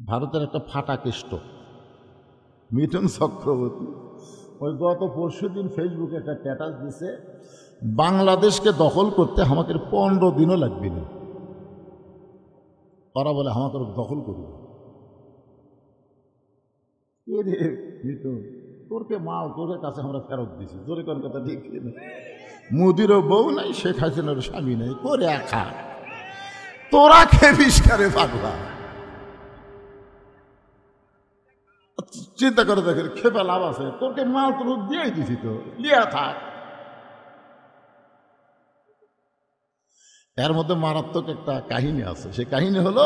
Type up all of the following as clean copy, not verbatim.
ভারতের একটা ফাটা কেষ্ট মিঠুন চক্রবর্তী ওই গত পরশুদিন ফেসবুকে একটা স্ট্যাটাস দিছে, বাংলাদেশকে দখল করতে আমাকে 15 দিনও লাগবে না। ওরা বলে আমাকে দখল করবে। মিঠুন তোরকে মাল তোর কাছে আমরা ফেরত দিছি, জোরে কোন কথা ঠিক না? মোদিরও বউ নাই, শেখ হাসিনার স্বামী নাই, করে একা তোরা খেবিস কারে পাগলা। চিন্তা করে দেখেন খেপে লাভ আছে? তোকে মাল তোর দিয়েই দিছি, তো লিয়া থাক। এর মধ্যে মারাত্মক একটা কাহিনী আছে। সে কাহিনী হলো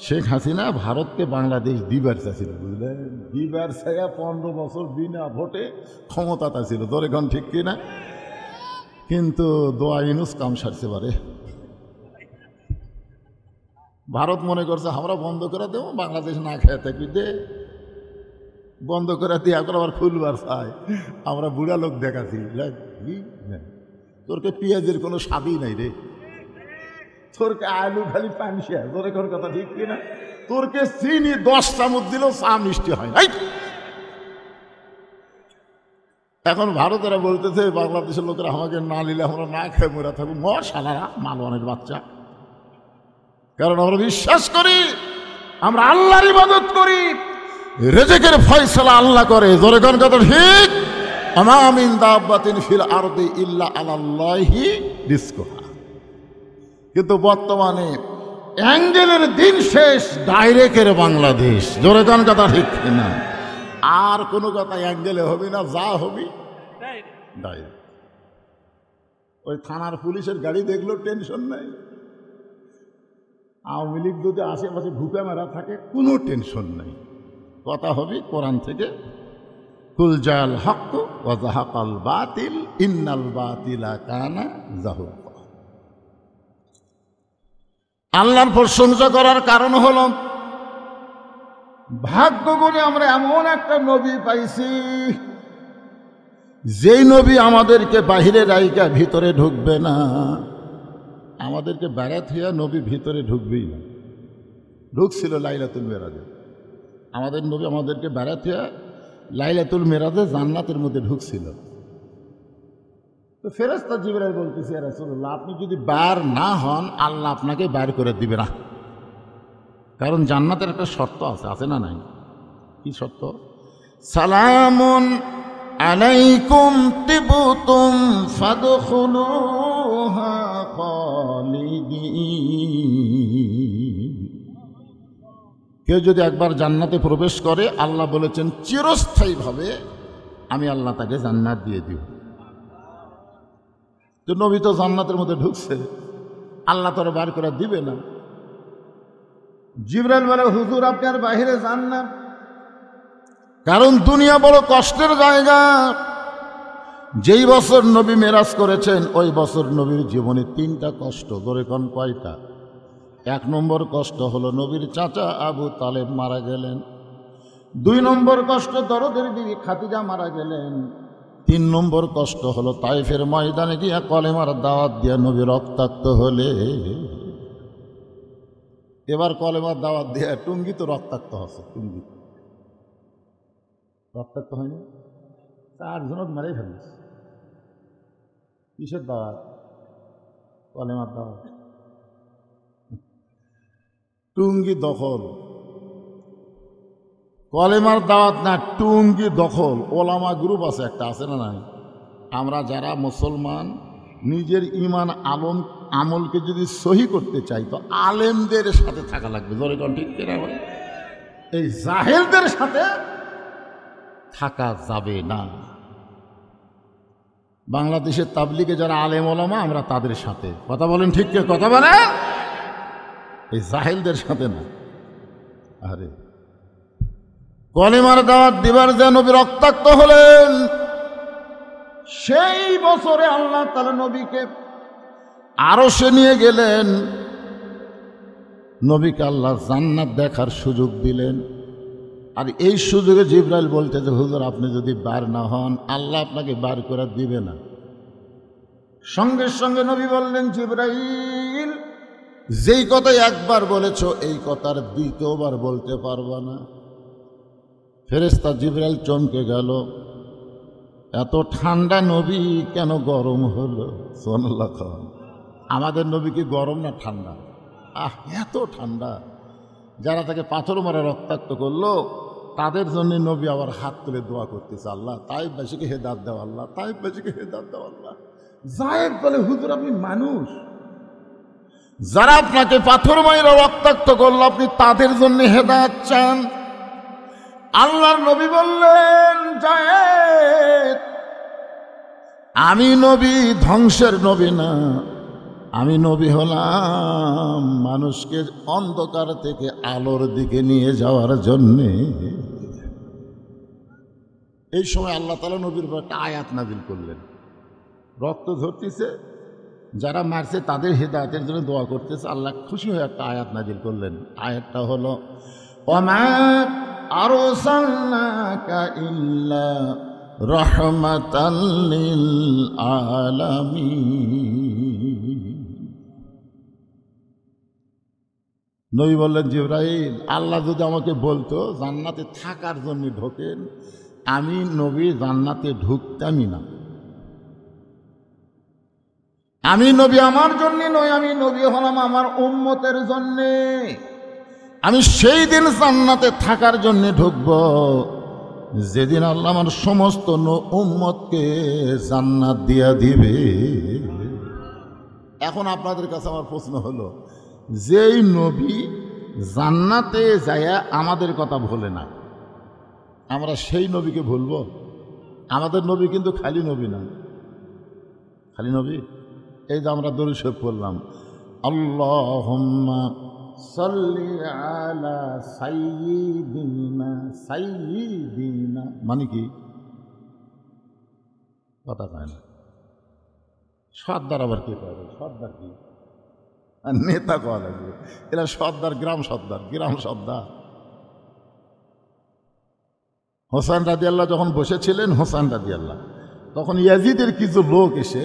শেখ হাসিনা ভারতকে বাংলাদেশ দিবার চাইছিল, বুঝলেন? দিবার চাইয়া 15 বছর বিনা ভোটে ক্ষমতাটা ছিল, তোর এখন ঠিক কিনা? কিন্তু দোয়া ইউনুস কাম সারছে পারে। ভারত মনে করছে আমরা বন্ধ করে দেবো, বাংলাদেশ না খেয়ে থাকি, দে বন্ধ করে দিয়ে এখন আবার খুলবার চাই। আমরা বুড়া লোক দেখাচ্ছি, তোরকে পেঁয়াজের কোনো স্বাদই নাই রে, তোরকে আলু খালি পানি শেয়ার, তোর এখন কথা ঠিক কিনা? তোরকে চিনি 10 চামচ দিলেও চা মিষ্টি হয় নাই। এখন ভারতেরা বলতেছে বাংলাদেশের লোকেরা আমাকে না নিলে আমরা না খেয়ে মরা থাকবো। মর শালারা, মালওয়ানের বাচ্চা। কারণ আমরা বিশ্বাস করি, আমরা আল্লাহর ইবাদত করি, রিজিকের ফয়সালা আল্লাহ করে। জোরে কোন কথা ঠিক? আমা মিন দাব্বাতিন ফিল আরদি ইল্লা আলাল্লাহি রিজকুহা। কিন্তু বর্তমানে অ্যাঙ্গেলের দিন শেষ, ডাইরেক্টের বাংলাদেশ। জোরে কোন কথা ঠিক না? আর কোনো কথা অ্যাঙ্গেলে হবে না, যা হবি ডাইরেক্ট। ওই থানার পুলিশের গাড়ি দেখলেও টেনশন নাই। আওয়ামী লীগ যদি আশেপাশে ঢুকে মারা থাকে, কোনো টেনশন নাই। কথা হবে কোরআন থেকে, কুল জাল হক ওয়া যাহাকাল বাতিল ইন্নাল বাতিলা কানা যাহুকা। আল্লাহর প্রশংসা করার কারণ হলো ভাগ্য করে আমরা এমন একটা নবী পাইছি, যেই নবী আমাদেরকে বাহিরে রাইকা ভিতরে ঢুকবে না। আমাদেরকে বেড়াত হইয়া নবী ভিতরে ঢুকবেই না। ঢুকছিল লাইলাতুল মেরাজে। আমাদের নবী আমাদেরকে বেড়াত হইয়া লাইলাতুল মেরাজে জান্নাতের মধ্যে ঢুকছিল। তো ফেরেশতা জিবরাইল বলতেছে, ইয়া রাসূলুল্লাহ, আপনি যদি বার না হন আল্লাহ আপনাকে বার করে দিবে না। কারণ জান্নাতের একটা শর্ত আছে, আছে না নাই? কি শর্ত? সালামুন আলাইকুম তিবতুম ফাদখুলুহা খালিদিন। কেউ যদি একবার জান্নাতে প্রবেশ করে, আল্লাহ বলেছেন চিরস্থায়ীভাবে আমি আল্লাহ তাকে জান্নাত দিয়ে দিব। তো নবী তো জান্নাতের মধ্যে ঢুকছে, আল্লাহ তোরা বার করে দিবে না। জিবরাইল বলে, হুজুর আপনি আর বাহিরে যান না, কারণ দুনিয়া বড় কষ্টের জায়গা। যেই বছর নবী মেরাজ করেছেন, ওই বছর নবীর জীবনে 3টা কষ্ট। ধরে কোন কয়টা? 1 নম্বর কষ্ট হলো নবীর চাচা আবু তালেব মারা গেলেন। 2 নম্বর কষ্ট দরদের বিবি খাদিজা মারা গেলেন। 3 নম্বর কষ্ট হলো তায়েফের ময়দানে গিয়া কলেমার দাওয়াত দিয়া নবী রক্তাক্ত হলে। এবার কলেমার দাওয়াত দিয়া টুঙ্গি তো রক্তাক্ত হচ্ছে, টুঙ্গি রক্তাক্ত হয়নি? 4 জন মারেই ফেলিস। কিসের দাওয়াত? কলেমার দাওয়াত। টুঙ্গি দখল, কলেমার দাওয়াত না, টুঙ্গি দখল। ওলামা গ্রুপ আছে একটা, আছে না নাই? আমরা যারা মুসলমান নিজের ইমান আমলকে যদি সহি করতে চাই, তো আলেমদের সাথে থাকা লাগবে। জোরে কোন ঠিক কিনা? এই জাহেলদের সাথে থাকা যাবে না। বাংলাদেশের তাবলিগে যারা আলেম ওলামা, আমরা তাদের সাথে। কথা বলেন ঠিক কে? কথা বলেন। এই জাহেলদের সাথে না। আরে কলেমার দাওয়াত দিবার যে নবী রক্তাক্ত হলেন, সেই বছরে আল্লাহ তাআলা নবীকে আরশে নিয়ে গেলেন। নবীকে আল্লাহ জান্নাত দেখার সুযোগ দিলেন। আর এই সুযোগে জিবরাইল বলতে যে, হুজুর আপনি যদি বার না হন, আল্লাহ আপনাকে বার করে দিবে না। সঙ্গে সঙ্গে নবী বললেন, জিবরাইল যেই কথা একবার বলেছ এই কথার দ্বিতীয়বার বলতে পারবা না। ফেরেশতা জিবরাইল চমকে গেল, এত ঠান্ডা নবী কেন গরম হলো? সুবহানাল্লাহ। আমাদের নবী কি গরম না ঠান্ডা? এত ঠান্ডা। যারা তাকে পাথর মারা রক্তাক্ত করলো তাদের জন্য নবী আবার হাত তুলে দোয়া করতেছে, আল্লাহ তাইফবাসীকে হেদায়েত দাও, আল্লাহ তাইফবাসীকে হেদায়েত দাও আল্লাহ। যায়েদ বলে, হুজুর আপনি মানুষ, যারা আপনাকে পাথর মাইরা রক্তাক্ত করলো আপনি তাদের জন্য হেদায়েত চান? আল্লাহর নবী বললেন, যায়েদ আমি নবী ধ্বংসের নবী না, আমি নবী হলাম মানুষকে অন্ধকার থেকে আলোর দিকে নিয়ে যাওয়ার জন্যে। এই সময় আল্লাহ তাআলা নবীর উপর একটা আয়াত নাযিল করলেন। রক্ত ঝরতেছে, যারা মারছে তাদের হেদায়েতের জন্য দোয়া করতেছে, আল্লাহ খুশি হয়ে একটা আয়াত নাযিল করলেন। আয়াতটা হলো, ওমা আরসালনাকা ইল্লা রাহমাতাল লিল আলামিন। নবী বললেন, জিবরাইল আল্লাহ যদি আমাকে বলতো জান্নাতে থাকার জন্য ঢোকেন, আমি নবী জান্নাতে ঢুকতামই না। আমি নবী আমার জন্য নয়, আমি নবী হলাম আমার উম্মতের জন্যে। আমি সেই দিন জান্নাতে থাকার জন্য ঢুকব যেদিন আল্লাহ আমার সমস্ত উম্মতকে জান্নাত দিয়া দিবে। এখন আপনাদের কাছে আমার প্রশ্ন হলো, যেই নবী জান্নাতে যায়া আমাদের কথা ভোলে না, আমরা সেই নবীকে ভুলব? আমাদের নবী কিন্তু খালি নবী না। খালি নবী? এই যে আমরা দরুদ শরীফ পড়লাম, আল্লাহুম্মা সাল্লি আলা সাইয়্যিদিনা, সাইয়্যিদিনা মানে কি? কথা কয় না। সর্দার আবার কে কয়? সর্দার কি? নেতা কওয়া লাগবে। এরা সর্দার, গ্রাম সর্দার, গ্রাম সর্দার। হোসেন রাদিয়াল্লাহ যখন বসেছিলেন, হোসেন রাদিয়াল্লাহ, তখন ইয়াজিদের কিছু লোক এসে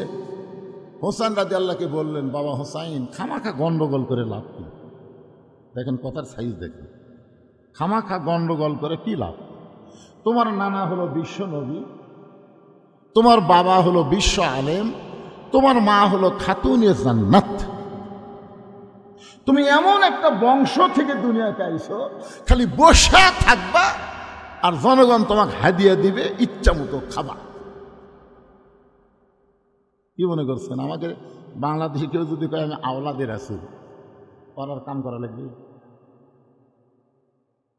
হোসেন রাদিয়াল্লাহকে বললেন, বাবা হোসাইন খামাখা গন্ডগোল করে লাভ কি? দেখেন কথার সাইজ দেখেন, খামাখা গন্ডগোল করে কি লাভ? তোমার নানা হলো বিশ্ব নবী, তোমার বাবা হলো বিশ্ব আলেম, তোমার মা হলো খাতুনে জান্নাত, তুমি এমন একটা বংশ থেকে দুনিয়াতে আইছো, খালি বসে থাকবা আর জনগণ তোমাকে হাদিয়া দিবে, ইচ্ছা মতো খাবা। কি মনে করছেন আমাকে বাংলাদেশে কেউ যদি কয় আমি আওলাদের রাসূল, পড়ার কাম করা লাগবে?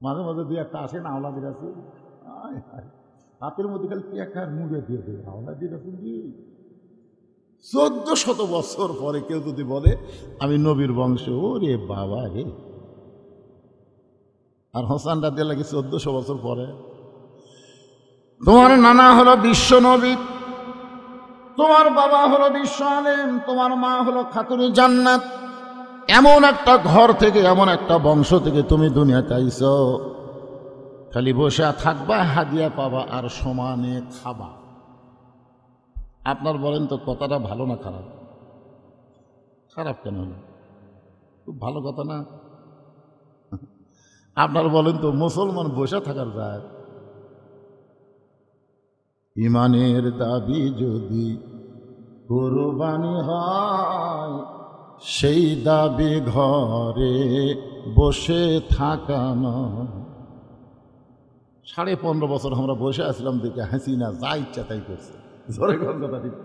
মাঝে মাঝে দুই একটা আসে না আওলাদের রাসূল, হাতের মধ্যে খালি পেকার মুড়ে দিয়ে দেবে আওলাদের রাসূল। কি 1400 বছর পরে কেউ যদি বলে আমি নবীর বংশ, ওরে বাবা রে! আর হোসেন রাদিয়াল্লাহু 1400 বছর পরে। তোমার নানা হলো বিশ্ব নবী, তোমার বাবা হলো বিশ্ব আলেম, তোমার মা হলো খাতুনে জান্নাত। এমন একটা ঘর থেকে, এমন একটা বংশ থেকে তুমি দুনিয়াতে আইছো, খালি বসে থাকবা, হাদিয়া পাবা আর সমানে খাবা। আপনার বলেন তো কথাটা ভালো না খারাপ? খারাপ কেন হলো? খুব ভালো কথা না? আপনার বলেন তো মুসলমান বসে থাকার যায়? ইমানের দাবি যদি কুরবানি হয়, সেই দাবি ঘরে বসে থাকা নয়। 15.5 বছর আমরা বসে আসলাম, দেখে হাসিনা যা ইচ্ছা তাই করছে। জোরে কোন কথা ঠিক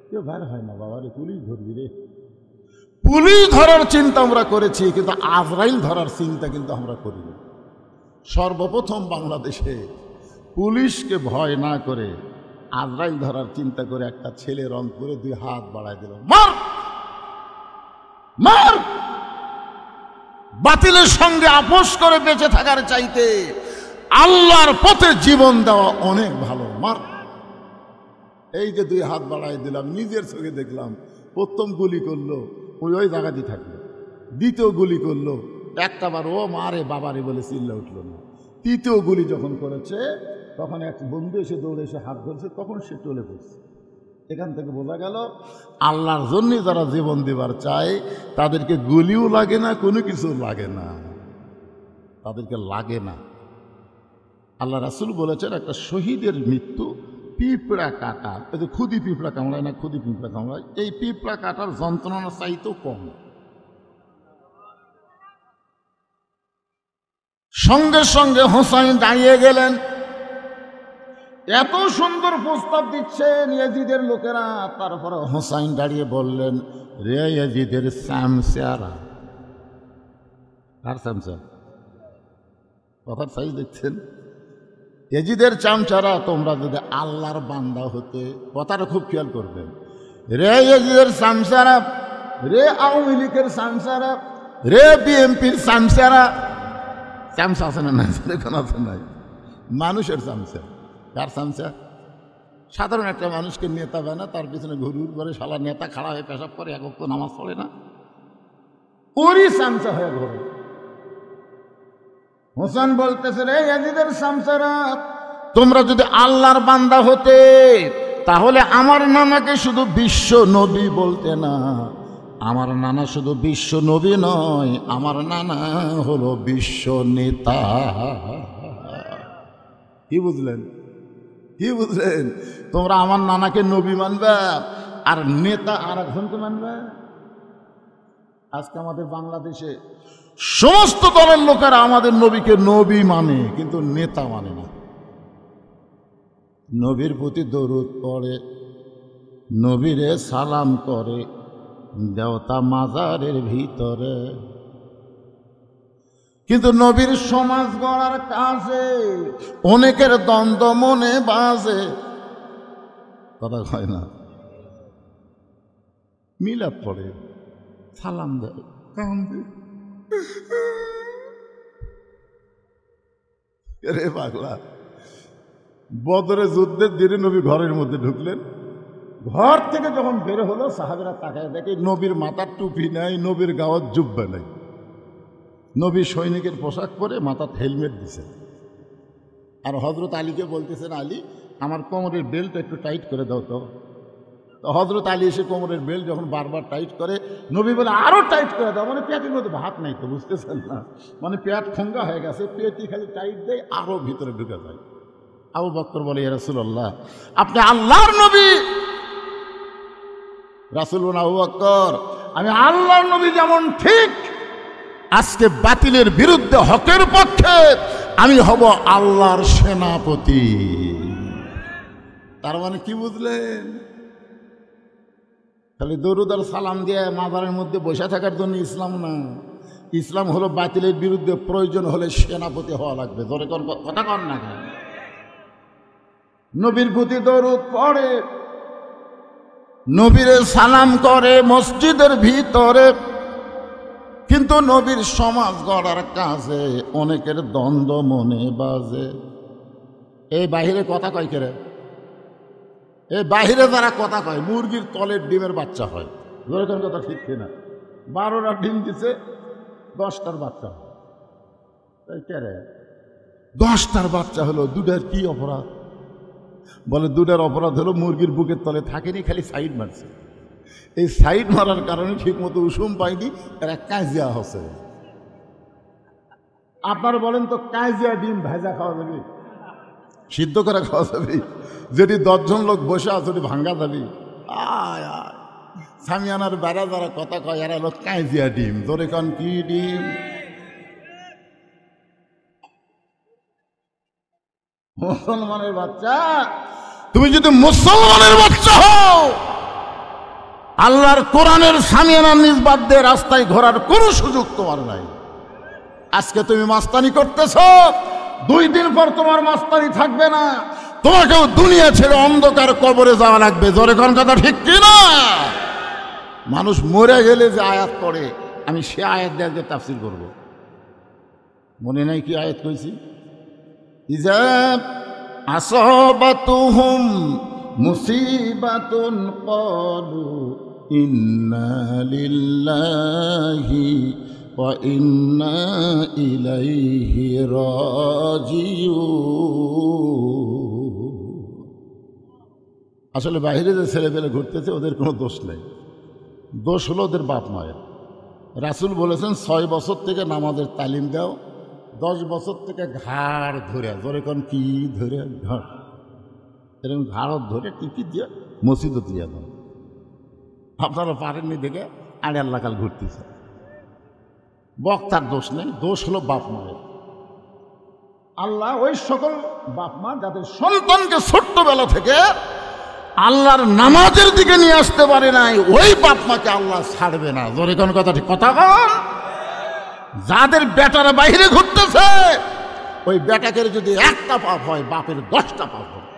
কেউ ভার হয় না, বাবা রে পুলিশ ধরবি রে। পুলিশ ধরার চিন্তা আমরা করেছি, কিন্তু আজরাইল ধরার চিন্তা কিন্তু আমরা করিনি। সর্বপ্রথম বাংলাদেশে পুলিশকে ভয় না করে আজরাইল ধরার চিন্তা করে একটা ছেলে রংপুরে 2 হাত বাড়ায় দিল, মার মার। বাতিলের সঙ্গে আপোষ করে বেঁচে থাকার চাইতে আল্লাহর পথে জীবন দেওয়া অনেক ভালো, মার। এই যে 2 হাত বাড়ায় দিলাম, নিজের চোখে দেখলাম। প্রথম গুলি করলো ওই জায়গাতেই থাকলো, দ্বিতীয় গুলি করলো, একটা বার ও মারে বাবারে বলে চিল্লা উঠল না। তৃতীয় গুলি যখন করেছে তখন এক বন্ধু এসে দৌড়ে এসে হাত ধরছে, তখন সে চলে পড়ছে। এখান থেকে বোঝা গেল আল্লাহর জন্যই যারা জীবন দিবার চায় তাদেরকে গুলিও লাগে না, কোনো কিছু লাগে না, তাদেরকে লাগে না। আল্লাহ রাসূল বলেছেন একটা শহীদের মৃত্যু পিঁপড়া কাটা, এই যে খুদি পিঁপড়া কামড়ায় না, খুদি পিঁপড়া কামড়ায়, এই পিঁপড়া কাটার যন্ত্রণা চাইতেও কম। সঙ্গে সঙ্গে হোসাইন দাঁড়িয়ে গেলেন। এত সুন্দর প্রস্তাব দিচ্ছেন ইয়াজিদের লোকেরা, তারপরে হোসাইন দাঁড়িয়ে বললেন, রে ইয়াজিদের সামসারা। আর সামসা কথার সাইজ দেখছেন? ইয়াজিদের চামচারা, তোমরা যদি আল্লাহর বান্দা হতে, কথাটা খুব খেয়াল করবেন, রে ইয়াজিদের সামসারা, রে আওয়ামী লীগের সামসারা, রে বিএনপির সামসারা। চামচা আছে না? নাই, এখন আছে নাই? মানুষের চামচা। কার চামচা? সাধারণ একটা মানুষকে নেতা বানা, তার পিছনে ঘুরঘুর করে শালা নেতা খাড়া হয়ে পেশাব করে, এক ওয়াক্ত নামাজ পড়ে না, ওরই চামচা হয়ে ঘরে। হোসেন বলতেছে, রে ইয়াজিদের চামচারা, তোমরা যদি আল্লাহর বান্দা হতে তাহলে আমার নানাকে শুধু বিশ্ব নবী বলতে না। আমার নানা শুধু বিশ্ব নবী নয়, আমার নানা হলো বিশ্ব নেতা। কি বুঝলেন? কি বুঝলেন? তোমরা আমার নানাকে নবী মানবে আর নেতা আর একজনকে মানবে। আজকে আমাদের বাংলাদেশে সমস্ত দলের লোকেরা আমাদের নবীকে নবী মানে, কিন্তু নেতা মানে না। নবীর প্রতি দরুদ পড়ে, নবীরে সালাম করে, দেবতা মাজারের ভিতরে, কিন্তু নবীর সমাজ গড়ার কাজে অনেকের দ্বন্দ্ব মনে বাজে। কথা হয় না? মিলাদ পড়ে, সালাম দেয়, কান্দে, রে পাগলা। বদরে যুদ্ধের দিনে নবী ঘরের মধ্যে ঢুকলেন, ঘর থেকে যখন বের হলো সাহাবীরা তাকায় দেখে নবীর মাথার টুপি নাই, নবীর গাওয়ার জুব্বা নাই। নবী সৈনিকের পোশাক পরে মাথার হেলমেট দিছেন, আর হযরত আলীকে বলতেছেন, আলী আমার কোমরের বেল্ট একটু টাইট করে দাও তো। হযরত আলী এসে কোমরের বেল্ট যখন বারবার টাইট করে, নবী বলে আরো টাইট করে দাও। মানে পেটের মধ্যে ভাত নাই তো, বুঝতেছেন না? মানে পেট ঠোঙ্গা হয়ে গেছে, পেটই খালি টাইট দেয়, আরো ভিতরে ঢুকে যায়। আবু বকর বলে, ইয়া রাসূলুল্লাহ, আপনি আল্লাহর নবী। রাসূল বলেন, আবু বকর, আমি আল্লাহর নবী যেমন ঠিক, আজকে বাতিলের বিরুদ্ধে হকের পক্ষে আমি হব আল্লাহর সেনাপতি। তার মানে কি বুঝলেন? খালি দরুদ আর সালাম দিয়ে মাজারের মধ্যে বসে থাকার জন্য ইসলাম না। ইসলাম হলো বাতিলের বিরুদ্ধে প্রয়োজন হলে সেনাপতি হওয়া লাগবে। ধরে কোন কথা কন না, নবীর প্রতি দরুদ পড়ে, নবীরে সালাম করে মসজিদের ভিতরে, কিন্তু নবীর সমাজ গড়ার কাজে অনেকের দ্বন্দ্ব মনে বাজে। এই বাহিরে কথা কয় কেরে? এই বাহিরে যারা কথা কয়, মুরগির তলের ডিমের বাচ্চা হয়। ধরে কোন কথা ঠিক কিনা? 12টা ডিম দিছে, 10টার বাচ্চা হয়। কেরে 10টার বাচ্চা হলো, দুটার কি অপরাধ? বলে দুটার অপরাধ হলো মুরগির বুকের তলে থাকেনি, খালি সাইড মারছে। এই সাইড মারার কারণে ঠিক মতো উষুম পাইনি, এরা কাজিয়া হচ্ছে। আপনারা বলেন তো, কাজিয়া ডিম ভেজা খাওয়া যাবে? সিদ্ধ করে খাওয়া যাবে? যেটি 10 জন লোক বসে আছে ওটি ভাঙ্গা যাবে? আয় আয়, সামিয়ানার বেড়া যারা কথা কয়, এরা হলো কাজিয়া ডিম। ধরে কন কি ডিম? মুসলমানের বাচ্চা, তুমি যদি মুসলমানের বাচ্চা হও, আল্লাহর কোরআনের সামিয়ানার নিসবাত দিয়ে রাস্তায় ঘোরার কোনো সুযোগ তোমার নাই। আজকে তুমি মাস্তানি করতেছ, 2 দিন পর তোমার মাস্তানি থাকবে না, তোমাকেও দুনিয়া ছেড়ে অন্ধকার কবরে যাওয়া লাগবে। জোরে কোন কথা ঠিক কিনা? মানুষ মরে গেলে যে আয়াত পড়ে, আমি সে আয়াত দিয়ে তাফসীর করব। মনে নাই কি আয়াত কইছি? ইজা আসাবাতুহুম মুসিবাতুন ক্বালু ইন্না লিল্লাহি ওয়া ইন্না ইলাইহি রাজিউন। আসলে বাইরে যে ছেলেপেলে ঘুরতেছে ওদের কোনো দোষ নেই, দোষ হলো ওদের বাপ মায়ের। রাসূল বলেছেন 6 বছর থেকে নামাজের তালিম দাও, 10 বছর থেকে ঘাড় ধরে, ধরে কোন কি ধরে ঘাড়, এরকম ঘাড় ধরে টিকি দিয়ে মসজিদে দিয়ে দাও। আপনারা পারেননি দেখে আড়ে আল্লাকাল ঘুরতেছে। বক্তার দোষ নেই, দোষ হলো বাপ মায়ের। আল্লাহ ওই সকল বাপ মা যাদের সন্তানকে ছোট্টবেলা থেকে আল্লাহর নামাজের দিকে নিয়ে আসতে পারে নাই, ওই বাপ মাকে আল্লাহ ছাড়বে না। জোরে কোন কথা, ঠিক কথা কন। যাদের বেটারা বাইরে ঘুরতেছে, ওই বেটাকে যদি একটা পাপ হয়, বাপের 10টা পাপ হয়।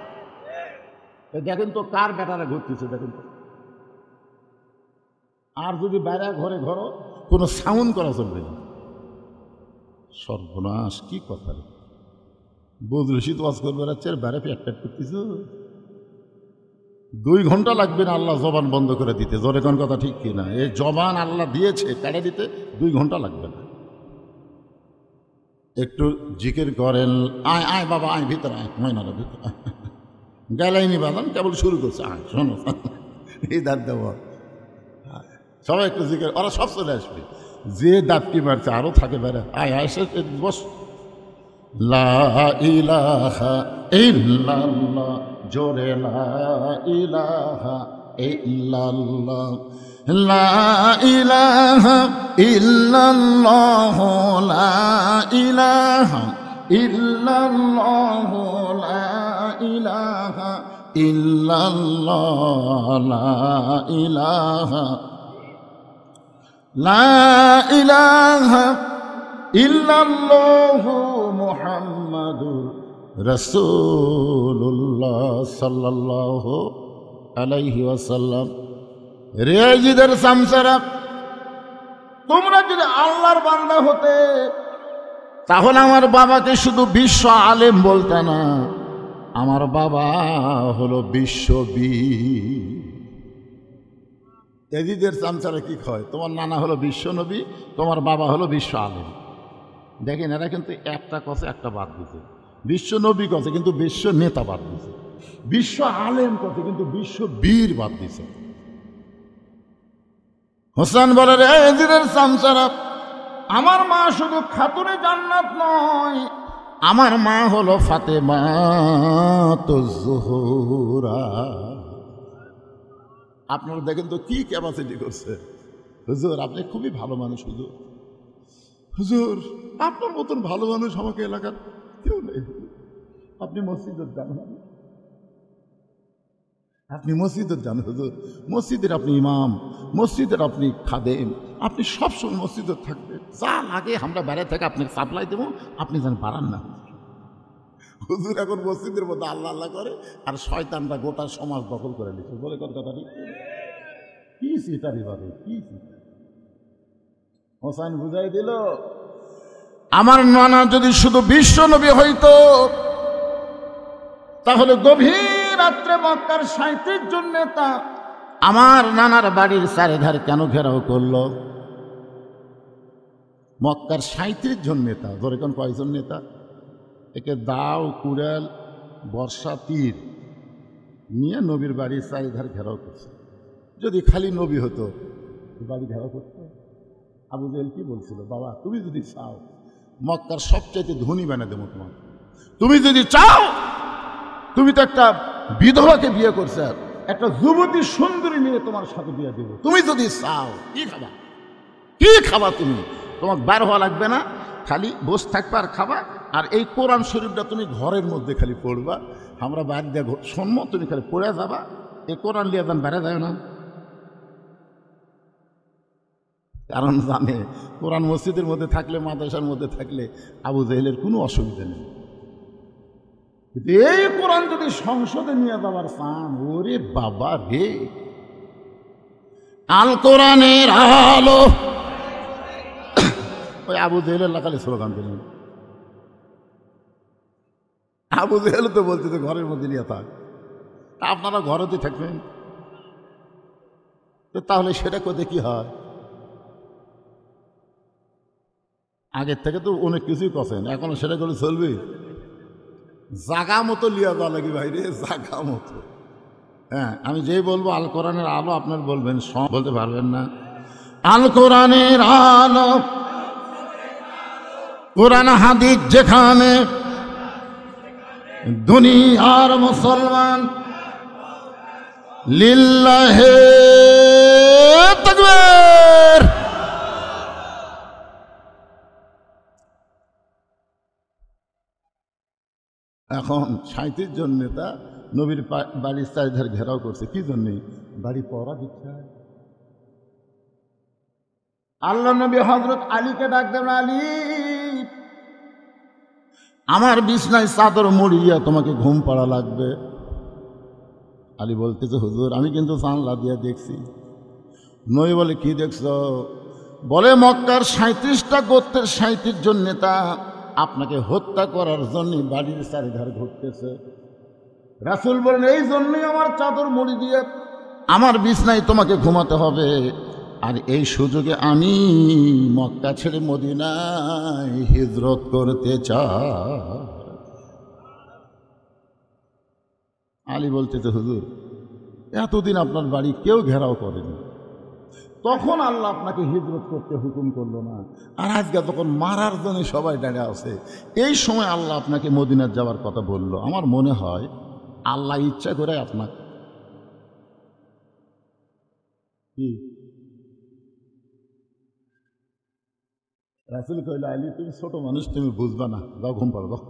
দেখেন তো কার বেটারা ঘুরতেছে, দেখেন তো। আর যদি বাইরে ঘরে ঘরো, কোনো সাউন্ড করা চলবে না। সর্বনাশ, কি কথা রে। বদরশিদ ওয়াজ করবে রাচ্ছে, বাইরে পেট পেট করতেছ। 2 ঘন্টা লাগবে না আল্লাহ জবান বন্ধ করে দিতে। জোরে কোন কথা, ঠিক কিনা? এই জবান আল্লাহ দিয়েছে, কেড়ে দিতে 2 ঘন্টা লাগবে না। একটু জিকির করেন, আয় আয় বাবা আয়, ভিতরে আয়, ময়নারা ভিতরে আয়। গেলাইনি বাদান, কেবল শুরু করছে, আয় শোনো এই দাঁত দেব। সবাই একটু জিকির, ওরা সব চলে আসবে। যে দাঁত কি মারছে আরো থাকে বেড়া, আয় আয় বস। লা ইলাহা ইল্লাল্লাহ, জোরে লা ইলাহা ইল্লাল্লাহ, লা ইলাহা ইল্লাল্লাহ, লা ইলাহা ইল্লাল্লাহ, লা ইলাহা ইল্লাল্লাহ, লা ইলাহা, লা ইলাহা ইল্লাল্লাহু মুহাম্মাদুর রাসূলুল্লাহ সাল্লাল্লাহু আলাইহি ওয়াসাল্লাম। রেজিদের সামসারা, তোমরা যদি আল্লাহর বান্দা হতে, তাহলে আমার বাবাকে শুধু বিশ্ব আলেম বলতে না, আমার বাবা হলো বিশ্ববীর। এজিদের চামচারা কি কয়, তোমার নানা হলো বিশ্ব নবী, তোমার বাবা হলো বিশ্ব আলেম। দেখেন এরা কিন্তু একটা কথা একটা বাদ দিতে, বিশ্ব নবী কথা কিন্তু বিশ্ব নেতা বাদ দিছে, বিশ্ব আলেম কথা কিন্তু বিশ্ব বীর বাদ দিছে। হোসেন বলে, রে এজিদের চামচারা, আমার মা শুধু খাতুনে জান্নাত নয়, আমার মা হলো ফাতেমা তো জোহরা। আপনারা দেখেন তো কি ক্যাপাসিটি করছে। হুজুর আপনি খুবই ভালো মানুষ, হুজুর হুজুর আপনার মতন ভালো মানুষ আমাকে এলাকার কেউ নেই। আপনি মসজিদের যান, আপনি মসজিদের যান হুজুর, মসজিদের আপনি ইমাম, মসজিদের আপনি খাদেম, আপনি সবসময় মসজিদের থাকবেন, যা লাগে আমরা বাইরে থেকে আপনাকে সাপ্লাই দেবো, আপনি যেন বাড়ান না। হুজুর এখন মসজিদের মধ্যে আল্লাহ আল্লাহ করে, আর শয়তানরা গোটা সমাজ দখল করে নিচ্ছে। বলে কথাটা কি সিটারি ভাবে, কি হোসেন বুঝাই দিল, আমার নানা যদি শুধু বিশ্ব নবী হইতো, তাহলে গভীর রাত্রে মক্কার 37 জন নেতা আমার নানার বাড়ির চারিধার কেন ঘেরাও করলো? মক্কার 37 জন নেতা, ধরে কোন কয়জন নেতা? একে দাও, কুড়াল, বর্ষা, তীর নিয়ে নবীর বাড়ির চারিধার ঘেরাও করছে। যদি খালি নবী হতো বাড়ি ঘেরাও করতো? আবু জেহেল কি বলছিল, বাবা তুমি যদি চাও মক্কার সবচাইতে ধনী বানিয়ে দেবো তোমাকে, তুমি যদি চাও, তুমি তো একটা বিধবাকে বিয়ে করছে, একটা যুবতী সুন্দরী নিয়ে তোমার সাথে বিয়ে দেব, তুমি যদি চাও। কি খাবা, কি খাবা তুমি? তোমাকে বার হওয়া লাগবে না, খালি বসে থাকবা আর খাবা, আর এই কোরআন শরীফটা তুমি ঘরের মধ্যে খালি পড়বা, আমরা বাইরে দিয়ে শুনবো, তুমি খালি পড়ে যাবা, এই কোরআন লিয়ে যান, বাইরে যায় না। কারণ জানে কোরআন মসজিদের মধ্যে থাকলে, মাদ্রাসার মধ্যে থাকলে আবু জেহেলের কোনো অসুবিধা নেই। এই কোরআন যদি সংসদে নিয়ে যাবার চান, ওরে বাবা রে, আল কোরআনের আলো। ওই আবু জেহেলের লাগালে স্লোগান দিলেন, আবু জেহেল তো বলছে যে ঘরের মধ্যে নিয়ে থাক, আপনারা ঘরেতে থাকবেন, তাহলে সেটা করতে কি হয়? আগের থেকে তো অনেক কিছুই করছেন, এখন সেটা করে চলবে? জাগা মতো লিয়া যাওয়া লাগে ভাই রে, জাগা মতো। হ্যাঁ, আমি যেই বলবো আল কোরআনের আলো, আপনার বলবেন বলতে পারবেন না। আল কোরআনের আলো, কোরআন হাদিস যেখানে, দুনিয়ার মুসলমান লিল্লাহে তাকবীর। এখন 37 জন নেতা নবীর বাড়ির চারিধার ঘেরাও করছে, কি জন্যে? বাড়ি পড়া দিচ্ছে। আল্লাহ নবী হযরত আলীকে ডাক দেন, আলী আমার বিছনায় চাদর মুড়িয়ে তোমাকে ঘুম পাড়া লাগবে। আলী বলতেছে, হুজুর আমি কিন্তু জানলা দিয়ে দেখছি। নবী বলে, কি দেখছ? বলে, মক্কার 37টা গোত্রের 37 জন নেতা আপনাকে হত্যা করার জন্য বাড়ির চারিধার ঘুরতেছে। রাসূল বলেন, এই জন্যই আমার চাদর মুড়ি দিয়ে আমার বিছনায় তোমাকে ঘুমাতে হবে। আর এই সুযোগে আমি মক্কা ছেড়ে মদিনায় হিজরত করতে চাই। আলী বলতেছে, হুজুর এতদিন আপনার বাড়ি কেউ ঘেরাও করেনি, তখন আল্লাহ আপনাকে হিজরত করতে হুকুম করলো না। আর আজকে তখন মারার জন্য সবাই দাঁড়িয়ে আছে, এই সময় আল্লাহ আপনাকে মদিনার যাওয়ার কথা বললো। আমার মনে হয় আল্লাহ ইচ্ছা করে আপনাকে কি রাসূল কইল, আলী তুমি ছোট মানুষ, তুমি বুঝবা না, যাও ঘুম পাড়ো। দাও।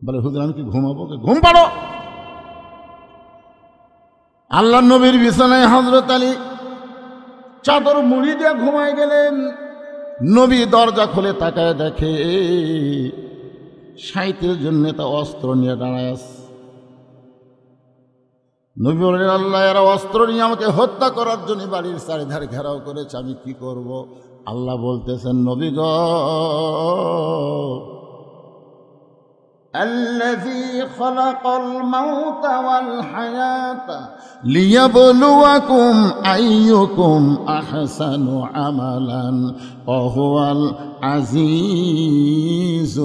বলে, হুজুর আমি কি ঘুমাবো? ঘুম পাড়ো। আল্লাহ নবীর বিছানায় হযরত আলী চাদর মুড়ি দিয়ে ঘুমায় গেলেন। নবী দরজা খুলে তাকায় দেখে 37 জন নেতা অস্ত্র নিয়ে দাঁড়ায় আছে। নবী বলেন, আল্লাহ এরা অস্ত্র নিয়ে আমাকে হত্যা করার জন্য বাড়ির চারিধারে ঘেরাও করেছে, আমি কি করব? আল্লাহ বলতেছেন, নবী গো, الذي خلق الموت والحياة ليبلوكم أيكم أحسن عملا وهو العزيز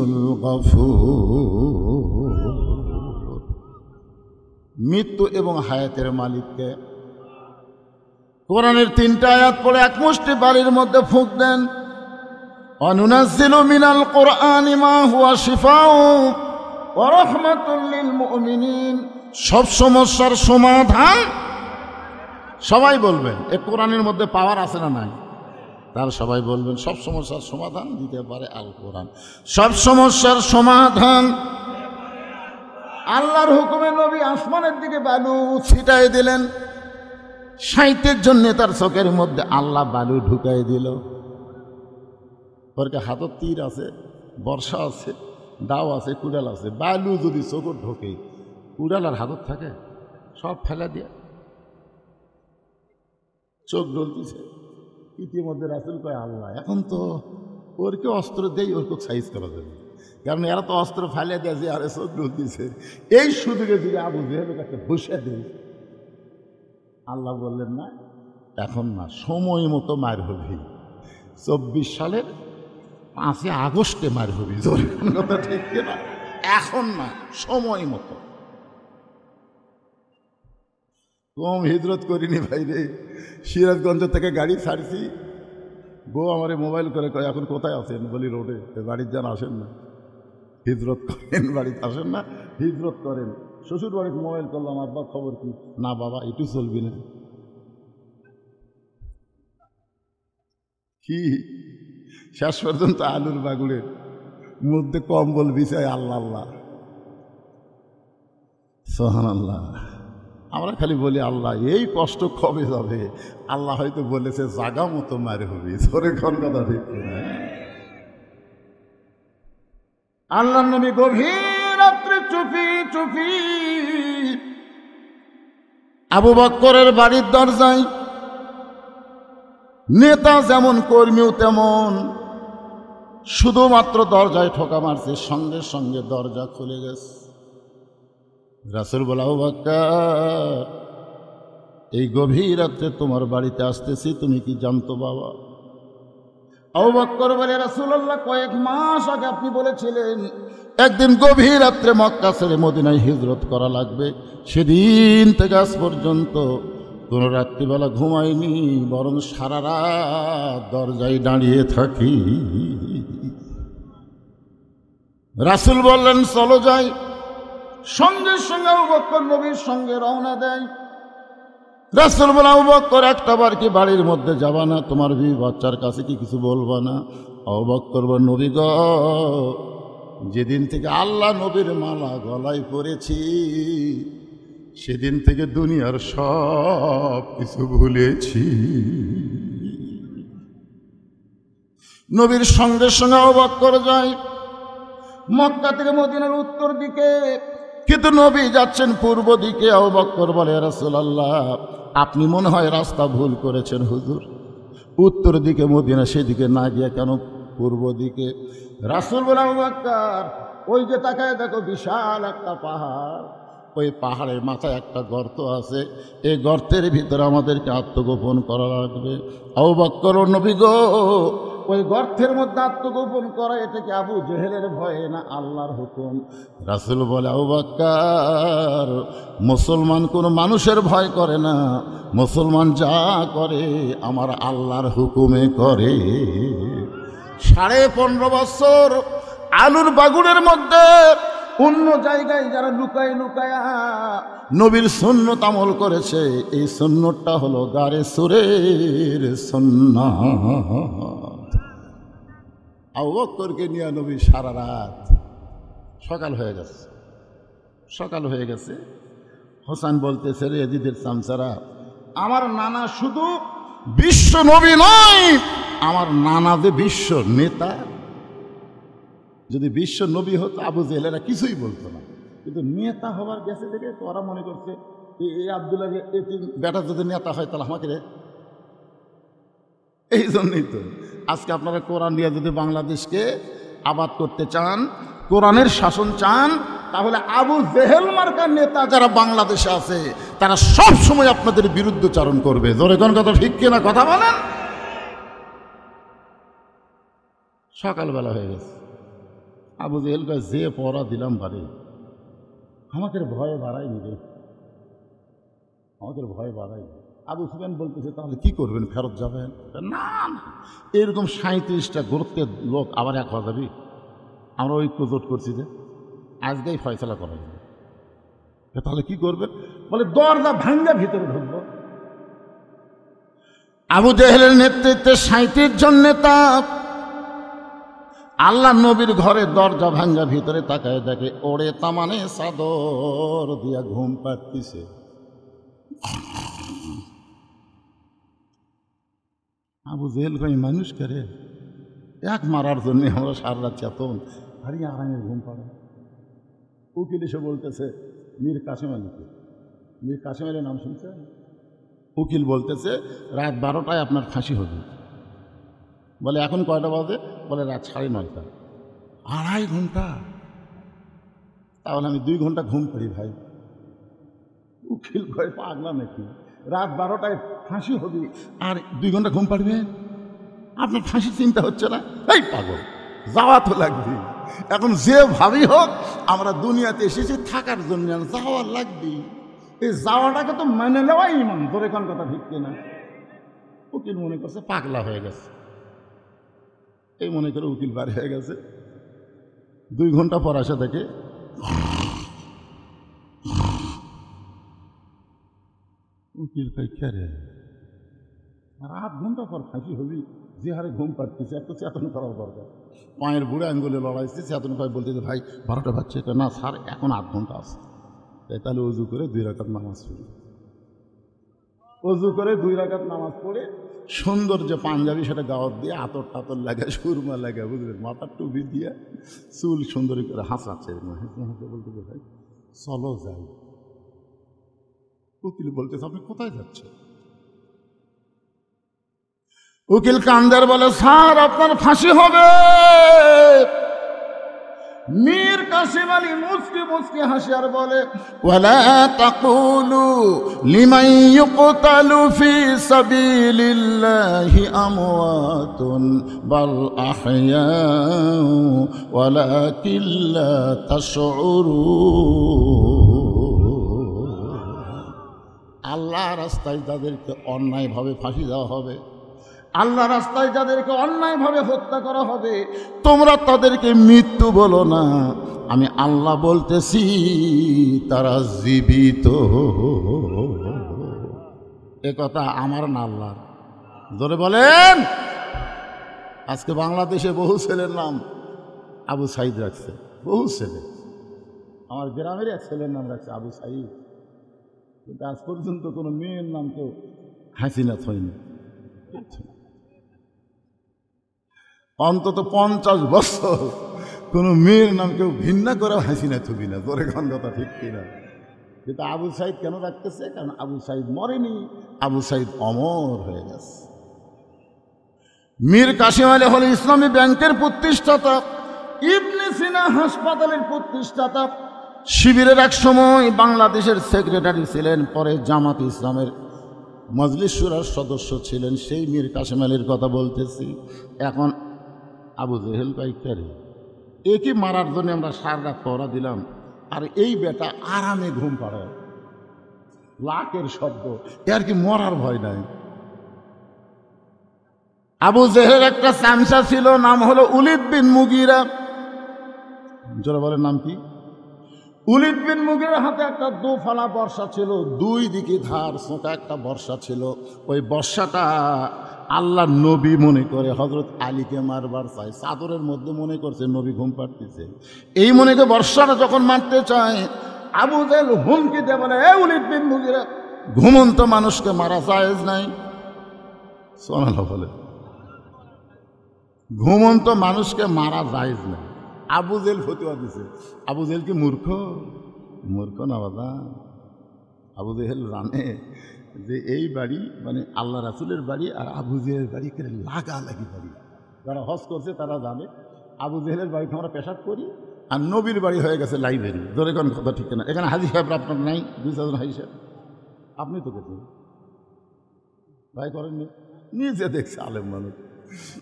الغفور। মৃত্যু এবং হায়াতের মালিককে। কোরআনের 3টা আয়াত পড়ে এক মুষ্টি বাড়ির মধ্যে ফুঁক দেন। অনুনাজ্জিলু মিনাল কোরআনি মা হুয়া শিফাউ ওয়া রাহমাতুল লিল মুমিনিন। সব সমস্যার সমাধান, সবাই বলবেন এ কোরআনের মধ্যে পাওয়ার আছে না নাই? তার সবাই বলবেন সব সমস্যার সমাধান দিতে পারে আল কোরআন। সব সমস্যার সমাধান আল্লাহর হুকুমে নবী আসমানের দিকে বালু ছিটাই দিলেন। 37 জন নেতার চোখের মধ্যে আল্লাহ বালু ঢুকাই দিল। ওর হাতত তীর আছে, বর্ষা আছে, দাও আছে, কুড়াল আছে। বালু যদি চোখ ঢোকে, কুড়াল আর হাতত থাকে, সব ফেলা দিয়ে চোখ ঢলতেছে। ইতিমধ্যে রাসূল কয়, আল্লাহ এখন তো ওরকে অস্ত্র দেই, ওরকে সাইজ করা যাবে, কারণ এরা তো অস্ত্র ফেলে দেয় যে আরে চোখ ঢলতেছে। এই সুযোগে যদি আবু জেহেলের কাছে বসে দেয়। আল্লাহ বললেন, না এখন না, সময় মতো মার হবি। 24 সালের 5 আগস্টে মার হবি। কথা ঠিক না? এখন না, সময় মতো। কম হিজরত করিনি ভাই রে। সিরাজগঞ্জ থেকে গাড়ি ছাড়ছি, বউ আমারে মোবাইল করে কয়, এখন কোথায় আছেন? বলি রোডে। বাড়ির যান, আসেন না, হিজরত করেন। বাড়িতে আসেন না, হিজরত করেন। শ্বশুর বাড়িতে মোবাইল করলাম, আব্বা খবর কি? না বাবা, একটু চলবি না। কি শেষ পর্যন্ত আলুর বাগুড়ের মধ্যে কম্বল বিছায় আল্লাহ আল্লাহ সুবহানাল্লাহ। আমরা খালি বলি, আল্লাহ এই কষ্ট কবে যাবে? আল্লাহ হয়তো বলেছে জাগা মতো মারে হবি। ধরে কোন কথা ঠিক না? আল্লাহ নবী গভীর রাত্রে চুপি চুপি আবু বকরের বাড়ির দরজায়, নেতা যেমন কর্মীও তেমন, শুধুমাত্র দরজায় ঠোকা মারছে, সঙ্গে সঙ্গে দরজা খুলে গেছে। রাসূল বলে, আবু বকর এই গভীর রাত্রে তোমার বাড়িতে আসতেছি, তুমি কি জানতো বাবা? আবু বকর বলে, রাসূলুল্লাহ, কয়েক মাস আগে আপনি বলেছিলেন একদিন গভীর রাত্রে মক্কা ছেড়ে মদিনায় হিজরত করা লাগবে। সেদিন থেকে আজ পর্যন্ত কোনো রাত্রিবেলা ঘুমাইনি, বরং সারা রাত দরজায় দাঁড়িয়ে থাকি। রাসূল বললেন, চলো যাই। সঙ্গে সঙ্গে আবু বকর নবীর সঙ্গে রওনা দেয়। রাসূল বলে, আবু বকর, একটা বার কি বাড়ির মধ্যে যাবা না? তোমার বিবি বাচ্চার কাছে কি কিছু বলবা না? আবু বকর বলে, নবী গো, যেদিন থেকে আল্লাহ নবীর মালা গলায় পরেছি সেদিন থেকে দুনিয়ার সব কিছু ভুলেছি। নবীর সঙ্গে সঙ্গে আবু বকর যায় মক্কা থেকে মদিনার উত্তর দিকে, কিন্তু নবী যাচ্ছেন পূর্ব দিকে। আবু বকর বলে, ইয়া রাসূলুল্লাহ, আপনি মনে হয় রাস্তা ভুল করেছেন হুজুর, উত্তর দিকে মদিনা, সেদিকে না গিয়ে কেন পূর্ব দিকে? রাসূল বলে, আবু বকর, ওই যে তাকায় দেখো, বিশাল একটা পাহাড়, ওই পাহাড়ের মাথায় একটা গর্ত আছে, এই গর্তের ভিতরে আমাদেরকে আত্মগোপন করা লাগবে। আবু বকর, নবী গো, ওই গর্তের মধ্যে আত্মগোপন করা, এটা কি আবু জেহেলের ভয়ে না আল্লাহর হুকুম? রাসূল বলে, আবু বকর, মুসলমান কোনো মানুষের ভয় করে না, মুসলমান যা করে আমার আল্লাহর হুকুমে করে। 15.5 বছর আলুর বাগুনের মধ্যে অন্য জায়গায় যারা লুকায় লুকায়া নবীর সুন্নত আমল করেছে, এই সুন্নতটা হলো গারে সুরের সুন্নাত। আবু বকরকে নিয়ে নবী সারা রাত, সকাল হয়ে গেছে। হোসেন বলতেছে, রে এজিদের চামচারা, আমার নানা শুধু বিশ্ব নবী নয়, আমার নানা যে বিশ্ব নেতা। যদি বিশ্ব নবী হতো আবু জেহেলেরা কিছুই বলতো না, কিন্তু নেতা হবার গেছে দেখে তো ওরা মনে করছে এই আব্দুল্লাহ বেটা যদি নেতা হয় তাহলে আমাকে রে। এই জন্যই তো আজকে আপনারা কোরআন নিয়ে যদি বাংলাদেশকে আবাদ করতে চান, কোরআনের শাসন চান, তাহলে আবু জেহেল মার্কার নেতা যারা বাংলাদেশে আছে তারা সব সময় আপনাদের বিরুদ্ধচারণ করবে। জোরে কোন কথা ঠিক কিনা কথা বলেন? সকালবেলা হয়ে গেছে, আবু জেহেল কয়, যে পড়া দিলাম বাড়ি, আমাদের ভয়ে বাড়ায়নি রে, আমাদের ভয় বাড়ায়নি। আবু সুফিয়ান বলতেছে, তাহলে কি করবেন, ফেরত যাবেন? না না, এরকম 37টা গোত্রের লোক আবার এক হওয়া যাবি? আমরা ঐক্য জোট করছি যে আজকেই ফয়সলা করা যাবে। তাহলে কি করবেন? বলে, দরজা ভাঙ্গা ভিতরে ঢুকবো। আবু জেহেলের নেতৃত্বে 37 জন নেতা আল্লাহ নবীর ঘরে দরজা ভাঙ্গা ভিতরে তাকায় দেখে ওড়ে তামানে চাদর দিয়া ঘুম পাড়তিছে। আবু জেহেল কই, মানুষ করে এক মারার জন্য আমরা সারা রাত চেতন, ভারী আরামের ঘুম পাড়ে। উকিল এসে বলতেছে, মীর কাসেম আলীকে, মীর কাসেম আলীর নাম শুনছে? উকিল বলতেছে, রাত 12টায় আপনার ফাঁসি হবে। বলে, এখন কয়টা বাজে? বলে, রাত 9:30। 2.5 ঘন্টা? তাহলে আমি 2 ঘন্টা ঘুম পারি ভাই। উকিল কয়, পাগলা নাকি, রাত 12টায় ফাঁসি হবে আর 2 ঘন্টা ঘুম পাড়বেন? আপনার ফাঁসির চিন্তা হচ্ছে না? এই পাগল, যাওয়া তো লাগবে। এখন যে ভাবি হোক, আমরা দুনিয়াতে এসেছি থাকার জন্য, যাওয়া লাগবে। এই যাওয়াটাকে তো মেনে নেওয়াই ইমান। ধরে কোন কথা ঠিক কিনা? উকিল মনে করছে পাগলা হয়ে গেছে, এই মনে করে উকিল বাড়ি হয়ে গেছে। 2 ঘন্টা পর আসে দেখে উকিল কই, কে রে, আর 8 ঘন্টা পর ফাঁসি হবি? যে হারে ঘুম পাড়তেছে, এত চেতন করার দরকার। পায়ের বুড়ে আঙ্গুলে লড়াইছে, চেতন পায় বলতেছে, ভাই 12টা বাজছে। না স্যার, এখন 8 ঘন্টা আছে। তাহলে অজু করে 2 রাকাত নামাজ পড়ি। অজু করে 2 রাকাত নামাজ পড়ে সুন্দর যে পাঞ্জাবি সেটা গাওয়ার দিয়ে আতর টাতর লাগে, সুরমা লাগে, বুঝলেন, মাথার টুপি দিয়ে চুল সুন্দর করে হাসাচ্ছে, বলতেছে, ভাই চলো যাই। উকিল বলতেছে, আপনি কোথায় যাচ্ছেন? উকিল কান্দার বলে, স্যার আপনার ফাঁসি হবে। মীর কাসেম আলী মুচকি মুচকি হাসি আর বলে, ওয়ালা তাকুলু লিমান ইউকতালু ফি সাবিলিল্লাহি আমওয়াতুন বাল আহইয়াউ ওয়ালাকিন লা তাশউরুন। আল্লাহ রাস্তায় যাদেরকে অন্যায়ভাবে ফাঁসি দেওয়া হবে, আল্লাহ রাস্তায় যাদেরকে অন্যায়ভাবে হত্যা করা হবে, তোমরা তাদেরকে মৃত্যু বলো না, আমি আল্লাহ বলতেছি তারা জীবিত। এ কথা আমার না আল্লাহর। ধরে বলেন। আজকে বাংলাদেশে বহু ছেলের নাম আবু সাইদ রাখছে, বহু ছেলে। আমার গ্রামের এক ছেলের নাম রাখছে আবু সাইদ, কিন্তু আজ পর্যন্ত কোনো মেয়ের নাম কেউ হাসিনা হয়নি। অন্তত 50 বছর কোনো মেয়ের নাম কেউ ঘৃণা করে হাসিনা থবি না। তোর এখন কথা ঠিক কিনা? কিন্তু আবু সাইদ কেন রাখতেছে? কারণ আবু সাইদ মরেনি, আবু সাইদ অমর হয়ে গেছে। মীর কাসেম আলী হল ইসলামী ব্যাংকের প্রতিষ্ঠাতা, ইবনে সিনা হাসপাতালের প্রতিষ্ঠাতা, শিবিরের এক সময় বাংলাদেশের সেক্রেটারি ছিলেন, পরে জামাত ইসলামের মজলিস শুরার সদস্য ছিলেন। সেই মীর কাসেম আলীর কথা বলতেছি। এখন আবু জেহেল পাইকারি একে মারার জন্য আমরা সারা রাত পহরা দিলাম, আর এই বেটা আরামে ঘুম পাড়ায়, লাখের শব্দ, এর কি মরার ভয় নাই। আবু জেহেল একটা চামচা ছিল, নাম হলো উলিদ বিন মুগিরা। যারা বলেন নাম কি? উলিদ বিন মুগিরার হাতে একটা দোফালা বর্ষা ছিল, দুই দিকে ধার সোঁকা একটা বর্ষা ছিল। ওই বর্ষাটা আল্লাহ নবী মনে করে হযরত আলীকে মারবার চায়, চাদরের মধ্যে মনে করছে নবী ঘুম পাড়তেছে। এই মনে করে বর্ষাটা যখন মারতে চায়, আবু জেহেল হুমকি দিয়ে বলে, এ উলিদ বিন মুগিরা, ঘুমন্ত মানুষকে মারা জায়েজ নাই। সুবহানাল্লাহ বলে, ঘুমন্ত মানুষকে মারা জায়েজ নাই। আবু জেহেল ফতোয়া দিছে। আবু জেহেল কি মূর্খ? মূর্খ না বাবা। আবু জেহেল জানে যে এই বাড়ি মানে আল্লাহ রাসূলের বাড়ি, আর আবু জেহেলের বাড়ি করে লাগালাগি বাড়ি। যারা হজ করছে তারা জানে আবু জেহেলের বাড়িতে আমরা পেশাব করি, আর নবীর বাড়ি হয়ে গেছে লাইব্রেরি। ধরে কোন কথা ঠিক না? এখানে হাজি সাহেব আপনার নাই, 2-4 জন হাজি সাহেব, আপনি তো করছেন, ভাই করেননি, নিজে দেখছে আলেম মানুষ।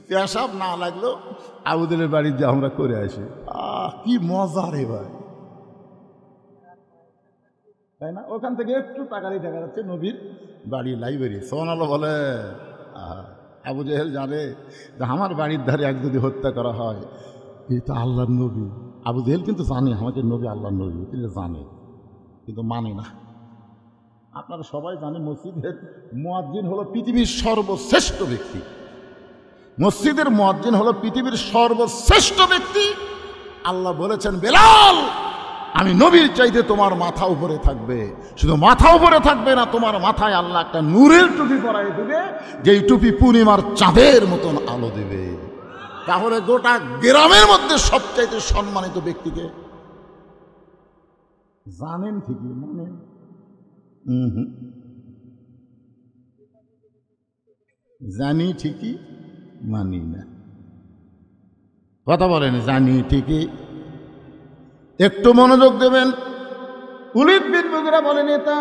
পেশাব না লাগলো আবু জেহেলের বাড়ির যে আমরা করে আসি, কি মজা রে ভাই, তাই না? ওখান থেকে একটু তাকালেই দেখা যাচ্ছে নবীর বাড়ি লাইব্রেরি। সুবহানাল্লাহ বলে। আবু জেহেল জানে যে আমার বাড়ির ধারে এক যদি হত্যা করা হয়, এই তো আল্লাহর নবী। আবু জেহেল কিন্তু জানে আমাকে নবী আল্লাহর নবী, তিনি জানে, কিন্তু মানে না। আপনারা সবাই জানে মসজিদের মুয়াজ্জিন হলো পৃথিবীর সর্বশ্রেষ্ঠ ব্যক্তি। মসজিদের মুয়াজ্জিন হলো পৃথিবীর সর্বশ্রেষ্ঠ ব্যক্তি। আল্লাহ বলেছেন, বেলাল, আমি নবীর চাইতে তোমার মাথা উপরে থাকবে। শুধু মাথা উপরে থাকবে না, তোমার মাথায় আল্লাহ একটা নূরের টুপি পরাই দেবে, যেই টুপি পূর্ণিমার চাঁদের মতন আলো দেবে। তাহলে গোটা গ্রামের মধ্যে সবচাইতে সম্মানিত ব্যক্তিকে জানেন ঠিকই, মানেন? জানি ঠিকই, মানি না। কথা বলেন, জানি ঠিকই। একটু মনোযোগ দেবেন। উলিদ বিন মুগিরা বলেন, নেতা,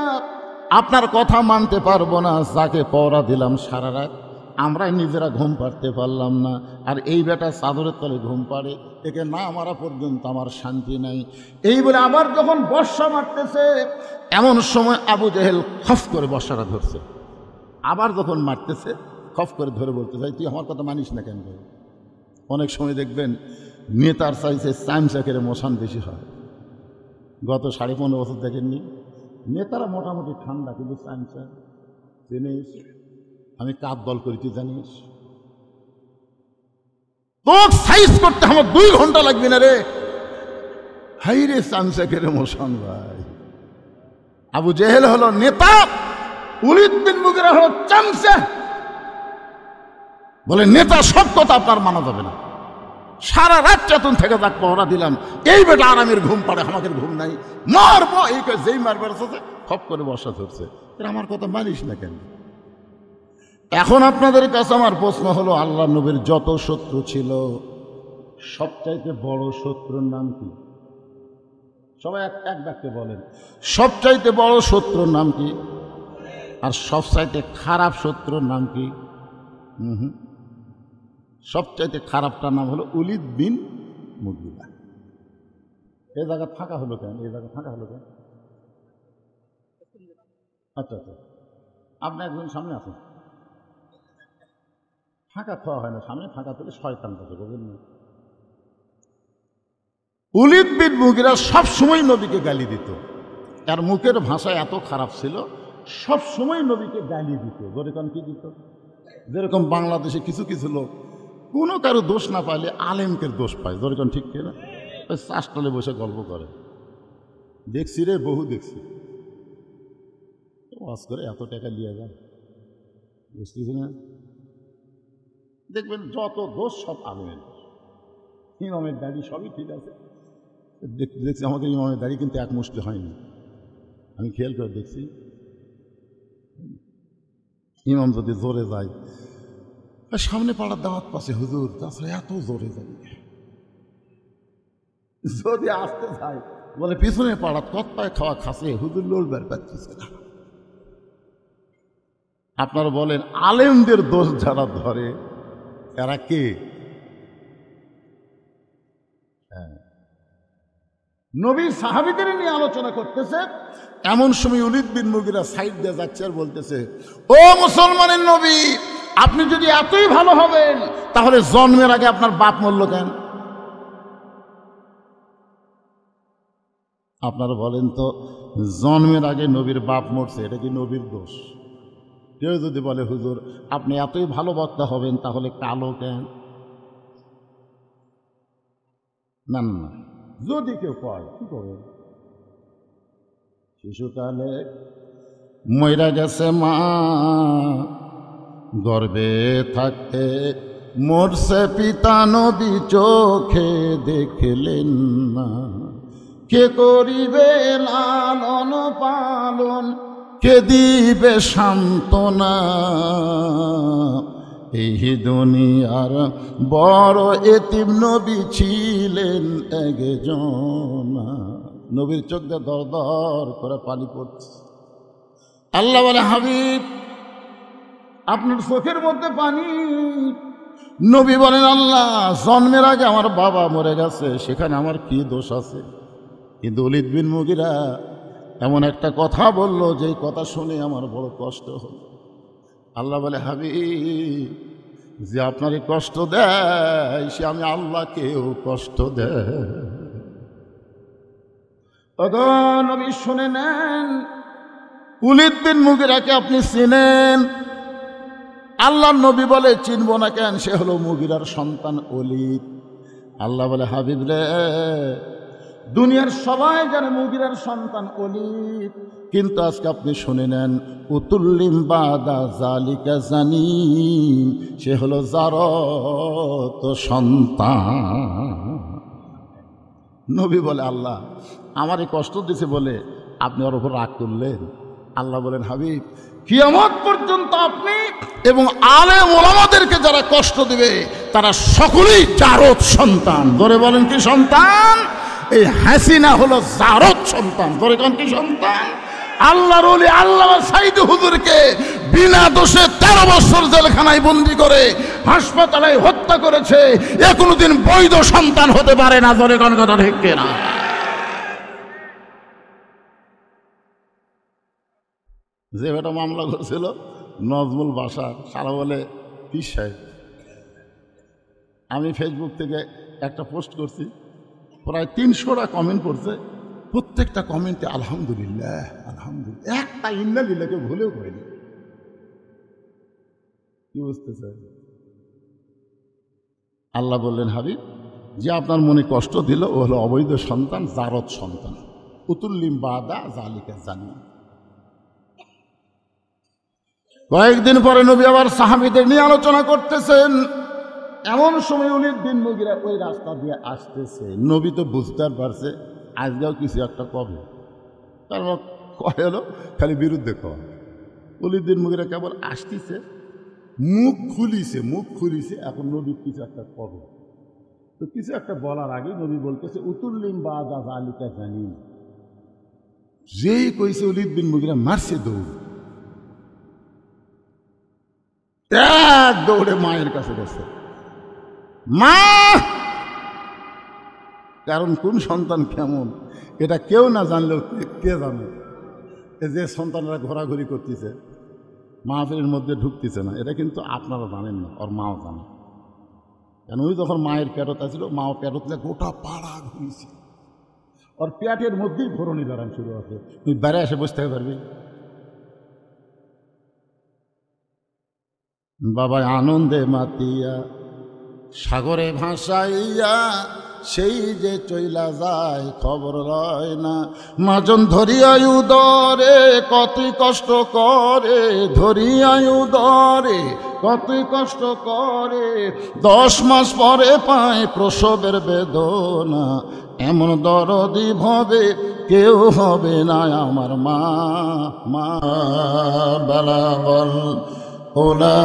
আপনার কথা মানতে পারবো না। যাকে পহরা দিলাম সারা রাত, আমরা নিজেরা ঘুম পাড়তে পারলাম না, আর এই বেটা চাদরের তলে ঘুম পাড়ে, একে না মারা পর্যন্ত আমার শান্তি নাই। এই বলে আবার যখন বর্ষা মারতেছে, এমন সময় আবু জেহেল খফ করে বর্ষাটা ধরছে। আবার যখন মারতেছে, খফ করে ধরে বলতে চাই, তুই আমার কথা মানিস না কেন? অনেক সময় দেখবেন নেতার চাইছে চামচাকের মোশান বেশি হয়। গত 15.5 বছর দেখেননি? নেতারা মোটামুটি ঠান্ডা, কিন্তু চামচা জিনিস আমি কাপ দল করি, তুই জানিস? তোর সাইজ করতে আমার 2 ঘন্টা লাগবে না রে। হাই রে চামচাকের মোশান ভাই। আবু জেহেল হলো নেতা, উলিদ বিন মুগিরা হলো চামচা। বলে, নেতা সব কথা আপনার মানা যাবে না। সারা রাত চেতন থেকে যাক পহরা দিলাম, এই বেটা আরামের ঘুম পাড়ে, আমাকে ঘুম নাই, মারবো। এই যেই মারবার আছে খপ করে বর্ষা ধরছে, আমার কথা মানিস না কেন? এখন আপনাদের কাছে আমার প্রশ্ন হলো, আল্লাহ নবীর যত শত্রু ছিল সবচাইতে বড় শত্রুর নাম কি? সবাই এক বাক্যে বলেন, সবচাইতে বড় শত্রুর নাম কি? আর সবচাইতে খারাপ শত্রুর নাম কি? সবচাইতে খারাপটার নাম হলো ওলীদ বিন মুগীরা। এই জায়গা ফাঁকা হলো কেন? এই জায়গা ফাঁকা হলো কেন? আচ্ছা আচ্ছা, আপনি একজন সামনে আসুন। ফাঁকা খাওয়া হয় না, সামনে ফাঁকা থেকে শয়তান থাকে, বুঝলেন না? ওলীদ বিন মুগীরা সবসময় নবীকে গালি দিত। তার মুখের ভাষা এত খারাপ ছিল, সবসময় নবীকে গালি দিত। যেরকম কি দিত? যেরকম বাংলাদেশে কিছু কিছু লোক কোনো কারো দোষ না পাইলে আলেমকে দোষ পায়, যেরকম ঠিক কিনা? ওই চাষটালে বসে গল্প করে, দেখছি রে, বহু দেখছি। ওয়াজ করে এত টাকা নিয়ে যায়, বুঝতেছি না? দেখবেন যত দোষ সব আলেমের। ইমামের দাড়ি সবই ঠিক আছে, দেখছি আমাদের ইমামের দাড়ি কিন্তু এক মুষ্টি হয়নি। আমি খেয়াল করে দেখছি, ইমাম যদি জোরে যায়, সামনে পাড়ার দাওয়াত পাশে হুজুর, তাছাড়া এত জোরে যাবে। যদি আসতে যায় বলে পিছনে পাড়ার কত্তায় খাওয়া খাসে হুজুর লড়বার পাচ্ছে না। আপনারা বলেন আলেমদের দোষ যারা ধরে এরা কে? নবীর সাহাবীদের নিয়ে আলোচনা করতেছে, এমন সময় ওলীদ বিন মুগীরা সাইড দিয়ে যাচ্ছে আর বলতেছে, ও মুসলমানের নবী, আপনি যদি এতই ভালো হবেন তাহলে জন্মের আগে আপনার বাপ মরল কেন? আপনারা বলেন তো, জন্মের আগে নবীর বাপ মরছে, এটা কি নবীর দোষ? কেউ যদি বলে হুজুর আপনি এতই ভালো বক্তা হবেন তাহলে কালো কেন? না না না, যদি কেউ কয় কি করবেন? শিশুকালে মইরা গেছে মা, গর্ভে থাকতে মরছে পিতা, নবী চোখে দেখলেন না। কে করিবে লালন পালন, কে দিবে সান্ত্বনা? এই দুনিয়ার বড় এতিম নবী ছিলেন একজনা। নবীর চোখ দিয়ে দর দর করে পানি পড়ছে। আল্লাহ বলে, হাবিব আপনার চোখের মধ্যে পানি। নবী বলেন, আল্লাহ জন্মের আগে আমার বাবা মরে গেছে, সেখানে আমার কি দোষ আছে? কিন্তু ওলীদ বিন মুগীরা এমন একটা কথা বলল, যে কথা শুনে আমার বড় কষ্ট হল। আল্লাহ বলে, হাবিব যে আপনারই কষ্ট দেয় সে আমি আল্লাহকেও কষ্ট দেয়। নবী শুনে নেন, ওলীদ বিন মুগীরাকে আপনি চিনেন? আল্লাহ নবী বলে, চিনব না কেন? সে হলো মুগীরার সন্তান ওলীদ। আল্লাহ বলে, হাবিব রে, দুনিয়ার সবাই জানে মুগীরার সন্তান ওলীদ, কিন্তু আজকে আপনি শুনে নেন, উতুল্লিম বাদা জালিকা জানিম, সে হলো জারত সন্তান। নবী বলে, আল্লাহ আমারই কষ্ট দিছে বলে আপনি ওর উপর রাগ করলেন? আল্লাহ বলেন, হাবিব কিয়ামত পর্যন্ত আপনি এবং আলেম ওলামাদেরকে যারা কষ্ট দিবে তারা সকলেই জারত সন্তান। ধরে বলেন কি সন্তান? এই হাসিনা হলো জারত সন্তান। ধরে কোন কি সন্তান? আল্লাহর ওলি আল্লামা সাইদ হুজুরকে বিনা দোষে 13 বছর জেলখানায় বন্দী করে হাসপাতালে হত্যা করেছে, এ কোনোদিন বৈধ সন্তান হতে পারে না। ধরে কোন কথা ঠিক কিনা? যে বেটা মামলা করেছিল নজমুল বাসার, সারা বলে পীর সাহেব। আমি ফেসবুক থেকে একটা পোস্ট করছি, প্রায় 300টা কমেন্ট করছে। প্রত্যেকটা কমেন্টে আলহামদুলিল্লাহ আলহামদুলিল্লাহ, একটা ইন্নালিল্লাহকে ভুলেও করেনি। কি বুঝতেছে? আল্লাহ বললেন, হাবিব যে আপনার মনে কষ্ট দিল ও হলো অবৈধ সন্তান, জারত সন্তান। উতুল্লিম বাদা জালিকা জানি। কয়েকদিন পরে নবী আবার সাহাবীদের নিয়ে আলোচনা করতেছেন। এমন সময় ওলীদ বিন মুগীরা ওই রাস্তা দিয়ে আসতেছে। নবী তো বুঝতে পারছে আজকেও কিছু একটা কবে, কারণ কয় হলো খালি বিরুদ্ধে কয়। ওলীদ বিন মুগীরা কেবল আসতেছে, মুখ খুলিছে, এখন নবীর কিছু একটা কবে। তো কিছু একটা বলার আগে নবী বলতেছে উতুল্লিম বা দাদা আলিকা জানি, যেই কইছে ওলিদ বিন মুগিরা মারছে দৌড়, এক দৌড়ে মায়ের কাছে গেছে। মা, কারণ কোন সন্তান কেমন এটা কেউ না জানলেও কে জানে। যে সন্তানরা ঘোরাঘুরি করতেছে, মাহফিলের মধ্যে ঢুকতেছে না, এটা কিন্তু আপনারা জানেন না, ওর মাও জানে। কেন ওই যখন মায়ের পেটত আছিল, মাও পেটত গোটা পাড়া ঘুরিয়েছে, ওর পেটের মধ্যেই ঘোরণি দাঁড়ান শুরু আছে। তুই বাইরে এসে বসে থাকতে পারবি? বাবা আনন্দে মাতিয়া সাগরে ভাসাইয়া সেই যে চইলা যায় খবর রয় না। মাজন ধরিয়ায় উদরে কতই কষ্ট করে, ধরিয়ায় উদরে কতই কষ্ট করে, 10 মাস পরে পায় প্রসবের বেদনা। এমন দরদি ভবে কেউ হবে না আমার মা। মা বালাগল ওলা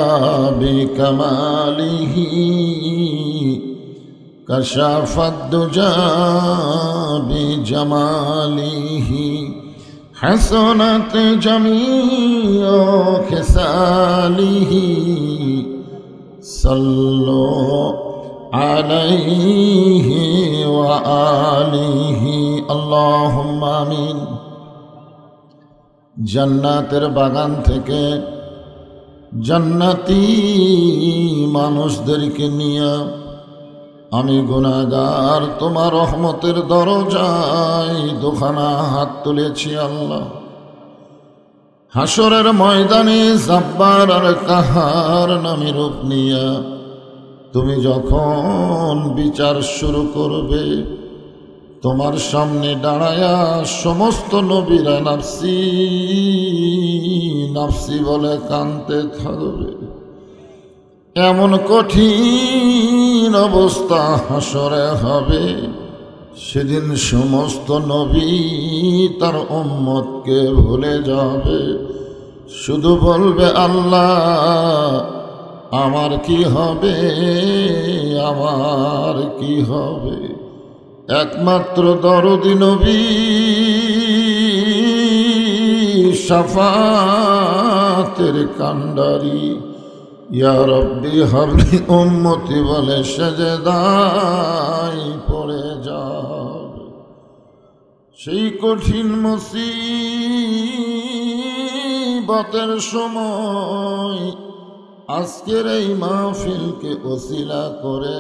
বিকামালিহি كشف الدجى بجماله حسنت جميع خصاله صلوا عليه وآله اللهم آمين। জান্নাতের বাগান থেকে জান্নাতি মানুষদেরকে নিয়ে আমি গুনাহগার তোমার রহমতের দরজায় দুখানা হাত তুলেছি আল্লাহ। হাসরের ময়দানে জাব্বার আর কাহার নামে রূপ নিয়া তুমি যখন বিচার শুরু করবে, তোমার সামনে দাঁড়ায়া সমস্ত নবীরা নাফসি নাফসি বলে কাঁদতে থাকবে। এমন কঠিন অবস্থা হাসরে হবে, সেদিন সমস্ত নবী তার উম্মতকে ভুলে যাবে, শুধু বলবে আল্লাহ আমার কি হবে, আমার কি হবে। একমাত্র দরদি নবী শাফাতের কান্ডারি ইয়া রব্বি হাবলি উম্মতি বলে সেজদায় পড়ে যাবে। সেই কঠিন মুসিবতের সময় আজকের এই মাহফিলকে ওসিলা করে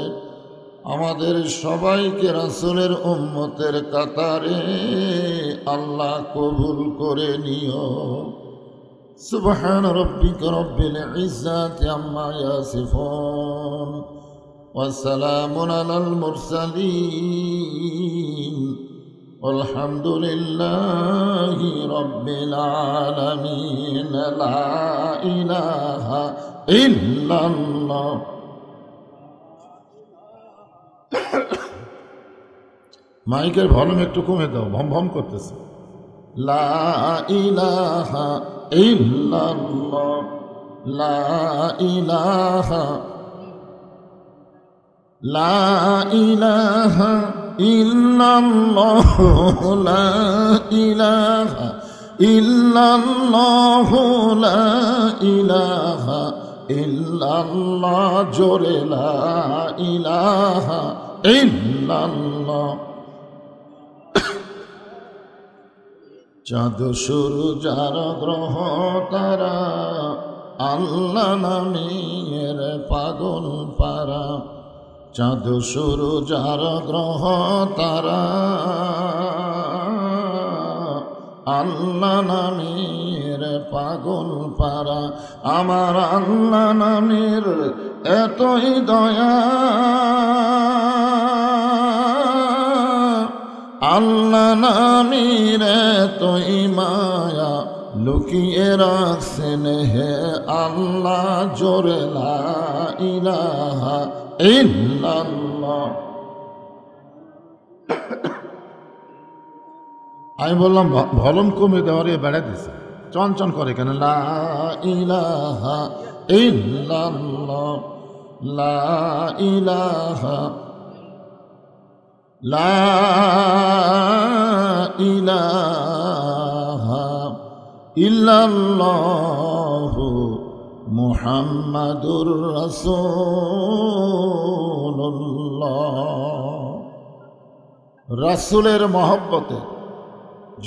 আমাদের সবাইকে রাসূলের উম্মতের কাতারে আল্লাহ কবুল করে নিও। سبحان ربك رب العزة عما يصفون وسلام على المرسلين والحمد لله رب العالمين لا إله إلا الله। মাইকের ভলিউম একটু কমে দাও, ভম ভম করতেছে। লা ইলাহা ইল্লাল্লাহ লা ইলাহা লা ইলাহা ইল্লাল্লাহ লা ইলাহা ইল্লাল্লাহ লা ইলাহা ইল্লাল্লাহ জোরে লা ইলাহা ইল্লাল্লাহ। চাঁদ সূরজ আর গ্রহ তারা আল্লাহ নামের পাগল পারা। চাঁদ সূরজ আর গ্রহ তারা আল্লাহ নামের পাগল পারা। আমার আল্লাহ নামের এতই দয়া, আল্লাহ নামের এতই মায়া, লুকিয়ে রাখছেন হে আল্লাহ জোরে লা ইলাহা ইল্লাল্লাহ। আমি বললাম ভলিউম কমে দেওয়ার বেড়া দিছে, চনচন করে কেন? লা ইলাহা ইল্লাল্লাহ লা ইলাহা লা ইলাহা ইল্লাল্লাহু মুহাম্মাদুর রাসূলুল্লাহ। রাসূলের মহব্বতে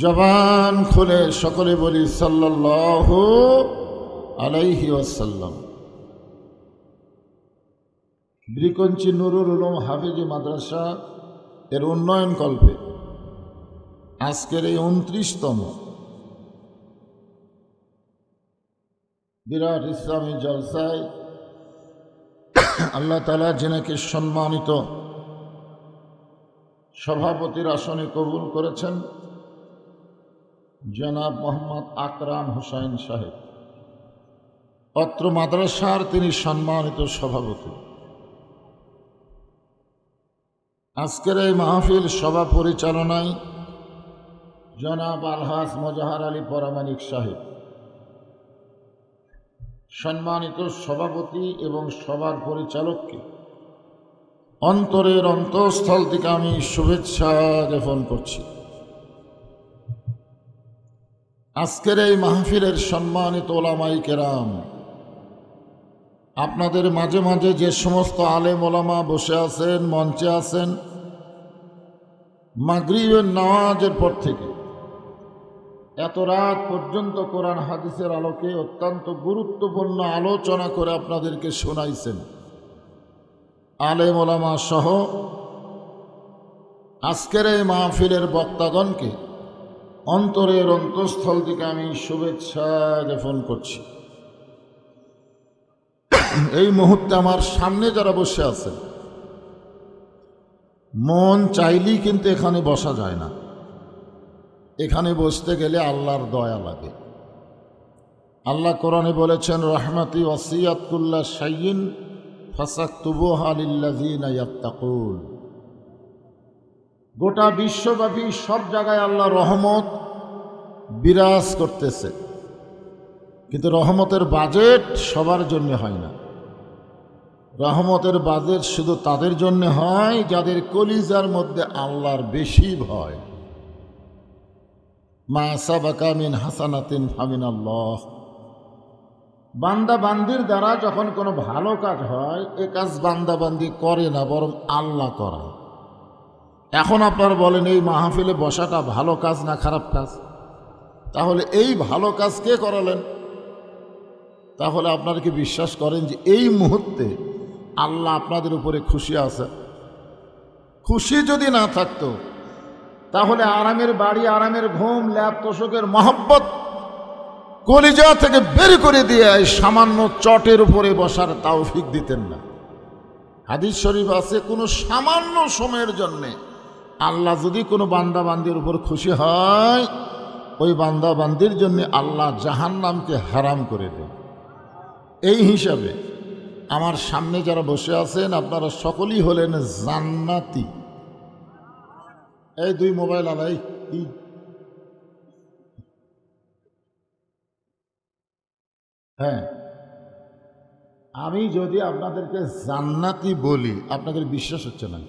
জবান খুলে সকলে বলি সাল্লাল্লাহু আলাইহি ওয়াসাল্লাম। ব্রিকঞ্চি নুরুল উলুম হাফেজি মাদ্রাসা এর উন্নয়ন কল্পে আজকের এই 29তম বিরাট ইসলামী জলসায় আল্লাহ তাআলা যিনাকে সম্মানিত সভাপতির আসনে কবুল করেছেন, জনাব মোহাম্মদ আকরাম হোসাইন সাহেব, অত্র মাদ্রাসার তিনি সম্মানিত সভাপতি। আজকের এই মাহফিল সভা পরিচালনায় জনাব আলহাজ মোজাহার আলী পরামানিক সাহেব, সম্মানিত সভাপতি এবং সভার পরিচালককে অন্তরের অন্তঃস্থল থেকে আমি শুভেচ্ছা জ্ঞাপন করছি। আজকের এই মাহফিলের সম্মানিত ওলামাই কেরাম, আপনাদের মাঝে মাঝে যে সমস্ত আলেম ওলামা বসে আছেন, মঞ্চে আছেন, মাগরিবের নামাজের পর থেকে এত রাত পর্যন্ত কোরআন হাদিসের আলোকে অত্যন্ত গুরুত্বপূর্ণ আলোচনা করে আপনাদেরকে শোনাইছেন, আলেম ওলামা সহ আজকের এই মাহফিলের বক্তাগণকে অন্তরের অন্তঃস্থল থেকে আমি শুভেচ্ছা জ্ঞাপন করছি। এই মুহূর্তে আমার সামনে যারা বসে আছেন, মন চাইলেই কিন্তু এখানে বসা যায় না। এখানে বসতে গেলে আল্লাহর দয়া লাগে। আল্লাহ কোরআনে বলেছেন, রহমতি ওয়াসিয়াত কুল্লা শাইইন ফাসাকতুবুহা লিল্লাযিনা ইয়াত্তাকুন। গোটা বিশ্বব্যাপী সব জায়গায় আল্লাহ রহমত বিরাজ করতেছে, কিন্তু রহমতের বাজেট সবার জন্য হয় না। রহমতের বাজেট শুধু তাদের জন্য হয় যাদের কলিজার মধ্যে আল্লাহর বেশি ভয়। মা সাবাকা মিন হাসানাতিন ফামিনাল্লাহ। বান্দা বান্দির দ্বারা যখন কোনো ভালো কাজ হয়, এ কাজ বান্দা বান্দি করে না, বরং আল্লাহ করায়। এখন আপনারা বলেন, এই মাহফিলে বসাটা ভালো কাজ না খারাপ কাজ? তাহলে এই ভালো কাজ কে করালেন? তাহলে আপনারা কি বিশ্বাস করেন যে এই মুহূর্তে আল্লাহ আপনাদের উপরে খুশি আছে? খুশি যদি না থাকতো, তাহলে আরামের বাড়ি, আরামের ঘুম, ল্যাব তোষকের মহব্বত কলিজা থেকে বের করে দিয়ে সামান্য চটের উপরে বসার তৌফিক দিতেন না। হাদিস শরীফ আছে, কোনো সামান্য সময়ের জন্যে আল্লাহ যদি কোনো বান্দা বান্দির উপর খুশি হয়, ওই বান্দা বান্দির জন্য আল্লাহ জাহান্নামকে হারাম করে দেন। এই হিসাবে আমার সামনে যারা বসে আছেন, আপনারা সকলেই হলেন জান্নাতি। এই দুই মোবাইল আলাই কি? হ্যাঁ, আমি যদি আপনাদেরকে জান্নাতি বলি, আপনাদের বিশ্বাস হচ্ছে না।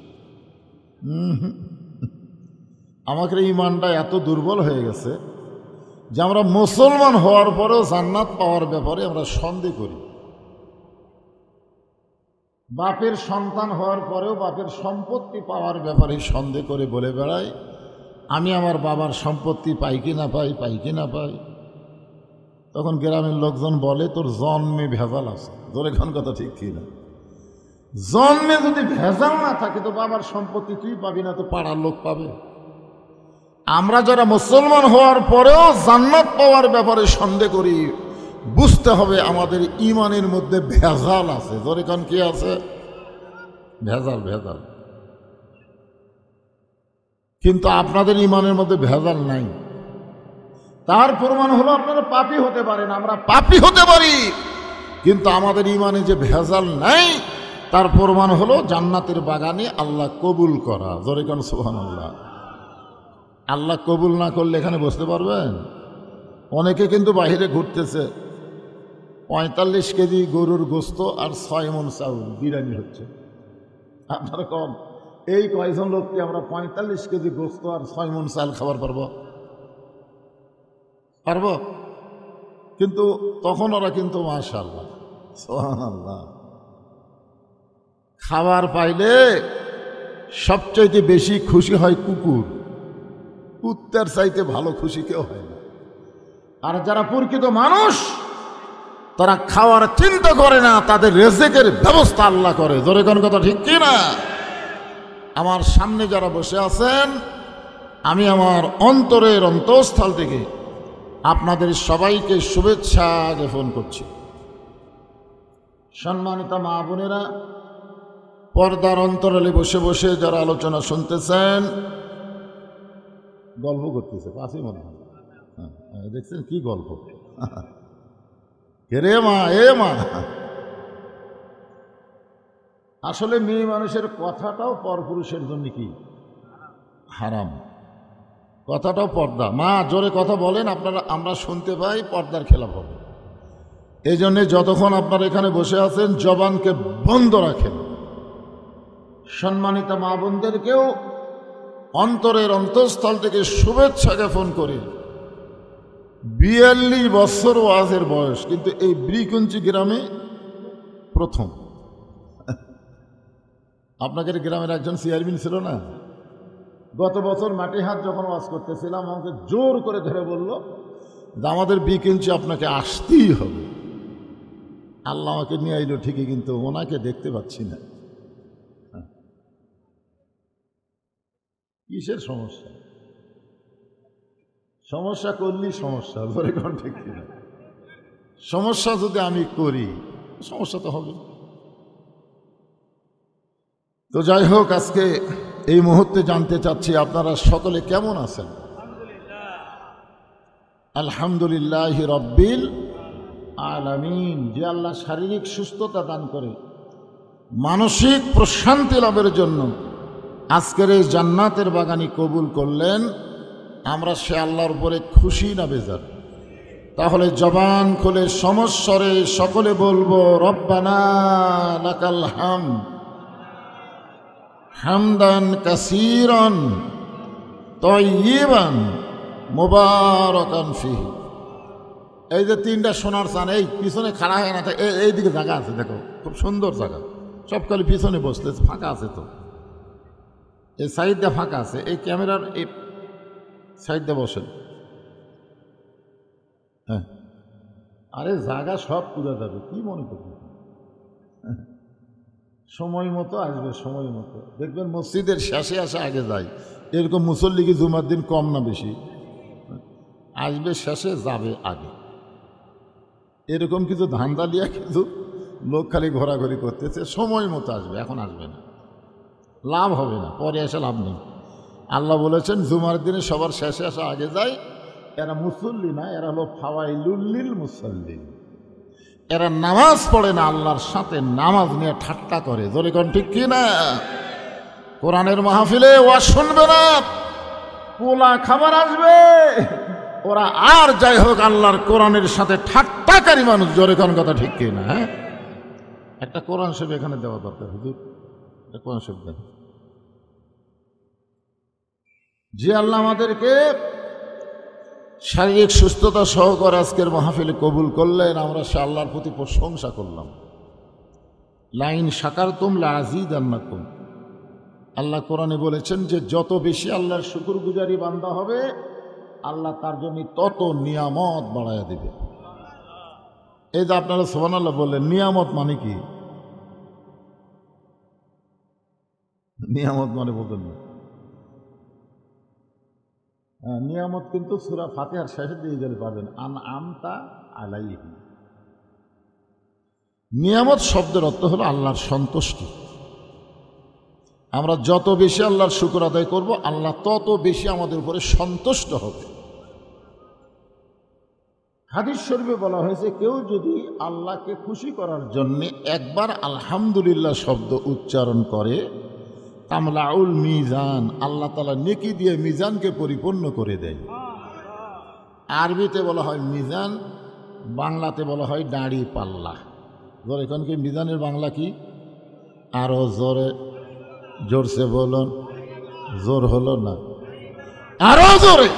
আমাদের ইমানটা এত দুর্বল হয়ে গেছে যে আমরা মুসলমান হওয়ার পরেও জান্নাত পাওয়ার ব্যাপারে আমরা সন্দেহ করি। বাপের সন্তান হওয়ার পরেও বাপের সম্পত্তি পাওয়ার ব্যাপারে সন্দেহ করে বলে বেড়াই, আমি আমার বাবার সম্পত্তি পাই কি না পাই, পাই কি না পাই। তখন গ্রামের লোকজন বলে, তোর জন্মে ভেজাল আছে। তোর এখন কথা ঠিক কি না? জন্মে যদি ভেজাল না থাকে তো বাবার সম্পত্তি তুই পাবি না, তো পাড়ার লোক পাবে। আমরা যারা মুসলমান হওয়ার পরেও জান্নাত পাওয়ার ব্যাপারে সন্দেহ করি, বুঝতে হবে আমাদের ইমানের মধ্যে ভেজাল আছে। তোর এখন কি আছে? ভেজাল, ভেজাল। কিন্তু আপনাদের ইমানের মধ্যে ভেজাল নাই। তার প্রমাণ হলো আপনারা পাপী হতে পারেন, আমরা পাপী হতে পারি, কিন্তু আমাদের ইমানে যে ভেজাল নাই তার প্রমাণ হলো জান্নাতের বাগানে আল্লাহ কবুল করা। জোরে কোন সুবহানাল্লাহ। আল্লাহ কবুল না করলে এখানে বসতে পারবেন? অনেকে কিন্তু বাইরে ঘুরতেছে, 45 কেজি গরুর গোস্ত আর 6 মণ চাউল বিরিয়ানি হচ্ছে। আপনারা কম এই কয়জন লোককে আমরা 45 কেজি গোস্ত আর 6 মণ চাল খাবার পারবো? পারবো? কিন্তু তখন ওরা কিন্তু মাশাআল্লাহ সুবহানাল্লাহ খাবার পাইলে সবচাইতে বেশি খুশি হয় কুকুর। কুত্তার চাইতে ভালো খুশি কেউ হয় না। আর যারা প্রকৃত মানুষ তারা খাওয়ার চিন্তা করে না, তাদের রেজেকের ব্যবস্থা আল্লাহ করে। জোরে কোন কথা ঠিক কি না? আমার সামনে যারা বসে আছেন, আমি আমার অন্তরের অন্তঃস্থল থেকে আপনাদের সবাইকে শুভেচ্ছা জ্ঞাপন করছি। সম্মানিত মা বোনেরা, পর্দার অন্তরালে বসে বসে যারা আলোচনা শুনতেছেন, গল্প করতেছে পাশে মনে হয়, দেখছেন কি গল্প? রে মা, এ মা, আসলে মেয়ে মানুষের কথাটাও পরপুরুষের জন্য কি হারাম, কথাটাও পর্দা। মা জোরে কথা বলেন, আপনারা আমরা শুনতে পাই, পর্দার খেলাফ হবে। এই জন্যে যতক্ষণ আপনারা এখানে বসে আছেন জবানকে বন্ধ রাখেন। সম্মানিত মা বোনদেরকেও অন্তরের অন্তঃস্থল থেকে শুভেচ্ছা জ্ঞাপন করে। 42 বছর ওয়াজের বয়স, কিন্তু এই ব্রিকুঞ্চি গ্রামে প্রথম। আপনাদের গ্রামের একজন চেয়ারম্যান ছিল না, গত বছর মাটিহাট যখন ওয়াজ করতেছিলাম আমাকে জোর করে ধরে বলল যে আমাদের ব্রিকুঞ্চি আপনাকে আসতেই হবে। আল্লাহ আমাকে নিয়ে আইলো ঠিকই, কিন্তু ওনাকে দেখতে পাচ্ছি না। কিসের সমস্যা? সমস্যা করলি সমস্যা, ধরে কোন ঠিক কিনা? সমস্যা যদি আমি করি সমস্যা তো হবে। তো যাই হোক, আজকে এই মুহূর্তে জানতে চাচ্ছি আপনারা সকলে কেমন আছেন? আলহামদুলিল্লাহ রব্বিল আলামিন। যে আল্লাহ শারীরিক সুস্থতা দান করে মানসিক প্রশান্তি লাভের জন্য আজকের এই জান্নাতের বাগানি কবুল করলেন, আমরা সে আল্লাহর উপরে খুশি না বেজার? তাহলে জবান খুলে সমস্বরে সকলে বলবো রব্বানা লাকাল হামদ হামদান কাসীরান তাইয়িবান মুবারাকান ফিহি। এই যে তিনটা সোনার চান, এই পিছনে খাড়া হয় না, এইদিকে জায়গা আছে, দেখো খুব সুন্দর জায়গা, সব খালি পিছনে বসতেছে, ফাঁকা আছে তো, এই সাইডটা ফাঁকা আছে, এই ক্যামেরার এই সাইডটা বসেন। হ্যাঁ, আরে জায়গা সব পুরো যাবে, কি মনে করবেন? সময় মতো আসবে, সময় মতো দেখবেন মসজিদের শেষে আসে আগে যায়, এরকম মুসল্লি কি জুমার দিন কম না বেশি? আসবে শেষে, যাবে আগে, এরকম কিছু ধান্দা লিয়া কিন্তু লোক খালি ঘোরাঘুরি করতেছে। সময় মতো আসবে, এখন আসবে না, লাভ হবে না, পরে এসে লাভ নেই। আল্লাহ বলেছেন জুমার দিনে সবার শেষে আসা আগে যায়। এরা মুসল্লি না, এরা হলো ফাওয়াইলুল মুসল্লি। এরা নামাজ পড়ে না, আল্লাহর সাথে নামাজ নিয়ে ঠাট্টা করে। জোরে কোন ঠিক কি না? কোরআনের মাহফিলে ওয়াজ শুনবে না, পোলা খাবার আসবে, ওরা আর যাই হোক আল্লাহর কোরআনের সাথে ঠাট্টাকারী মানুষ। জোরে কোন কথা ঠিক কি না? হ্যাঁ, একটা কোরআন শরীফ এখানে দেওয়া দরকার হুজুর, একটা কোরআন শরীফ দেন। যে আল্লাহ আমাদেরকে শারীরিক সুস্থতা সহকারে আজকের মাহফিলে কবুল করলেন, আমরা সে আল্লাহর প্রতি প্রশংসা করলাম। লাইন শাকারতুম লাযীদান্নাকুম। আল্লাহ কোরআনে বলেছেন যে যত বেশি আল্লাহর শুকরগুজারি বান্দা হবে, আল্লাহ তার জন্য তত নিয়ামত বাড়াইয়া দেবে। এই যে আপনারা সুবহানাল্লাহ বললেন, নিয়ামত মানে কি? নিয়ামত মানে বলতেন না? নিয়ামত কিন্তু সূরা ফাতিহার শেষে দিয়ে গেলে পাবেন, আনআমতা আলাইহি। নিয়ামত শব্দের অর্থ হলো আল্লাহর সন্তুষ্টি। আমরা যত বেশি আল্লাহর শুকর আদায় করব, আল্লাহ তত বেশি আমাদের উপরে সন্তুষ্ট হবে। হাদিস শরীফে বলা হয়েছে, কেউ যদি আল্লাহকে খুশি করার জন্যে একবার আলহামদুলিল্লাহ শব্দ উচ্চারণ করে, তামলাউল মিজান, আল্লাহ তাআলা নেকি দিয়ে মিজানকে পরিপূর্ণ করে দেয়। আরবিতে বলা হয় মিজান, বাংলাতে বলা হয় দাড়ি পাল্লা। জোরে এখন কি মিজানের বাংলা কি? আরো জোরে জোরসে বলুন, জোর হলো না, আরো জোরে।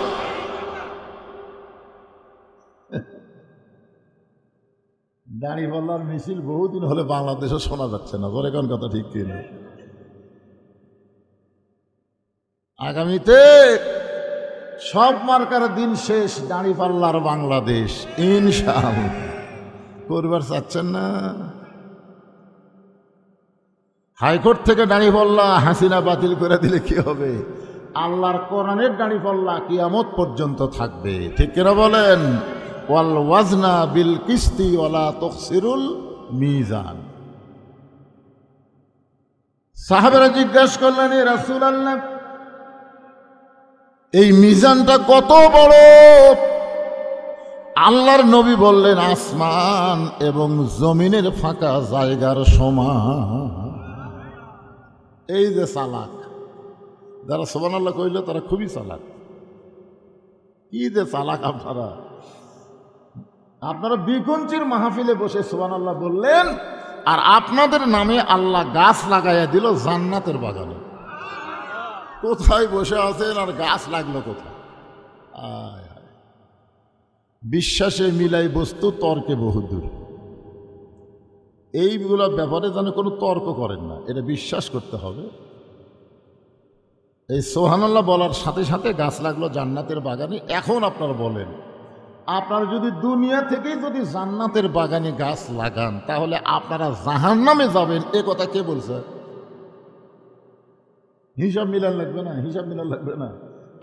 দাঁড়িপাল্লার মিছিল বহুদিন হলে বাংলাদেশে শোনা যাচ্ছে না, জোরে কোন কথা ঠিক কিনা? আগামীতে সব মার্কার দিন শেষ, দাঁড়িপাল্লার বাংলাদেশ ইনশাআল্লাহ। করবার চাচ্ছেন না? হাইকোর্ট থেকে দাঁড়িপাল্লা হাসিনা বাতিল করে দিলে কি হবে? আল্লাহর কোরআনের দাঁড়িপাল্লা কিয়ামত পর্যন্ত থাকবে, ঠিক কিনা বলেন? ওয়াল ওয়াজনা বিল কিস্তি ওয়ালা তুখসিরুল মিজান। সাহাবারা জিজ্ঞাসা করলেন, এ রাসূলুল্লাহ, এই মিজানটা কত বড়? আল্লাহর নবী বললেন, আসমান এবং জমিনের ফাঁকা জায়গার সমান। এই যে চালাক, যারা সুবহানাল্লাহ কইল তারা খুবই চালাক। কি যে চালাক আপনারা! আপনারা বিকঞ্চির মাহফিলে বসে সুবহানাল্লাহ বললেন, আর আপনাদের নামে আল্লাহ গাছ লাগাইয়া দিল জান্নাতের বাগানে। কোথায় বসে আছেন আর গাছ লাগলো কোথায়? বিশ্বাসে মিলাই বস্তু, তর্কে বহুদূর। এইগুলো ব্যাপারে যেন কোনো তর্ক করেন না, এটা বিশ্বাস করতে হবে। এই সুবহানাল্লাহ বলার সাথে সাথে গাছ লাগলো জান্নাতের বাগানে। এখন আপনারা বলেন, আপনারা যদি দুনিয়া থেকেই যদি জান্নাতের বাগানে গাছ লাগান, তাহলে আপনারা জাহান্নামে যাবেন, এ কথা কে বলছে? হিসাব মিলান লাগবে না, হিসাব মিলান লাগবে না।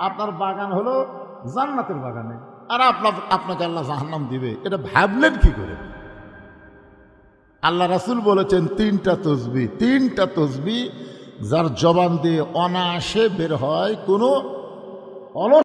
আপনার বাগান হলো জান্নাতের বাগানে, আর আপনাকে আল্লাহ জাহান্নাম দিবে, এটা ভাবলেন কি করে? আল্লাহ রাসূল বলেছেন, তিনটা তসবিহ যার জবান দিয়ে অনায়াসে বের হয়, কোনো অলস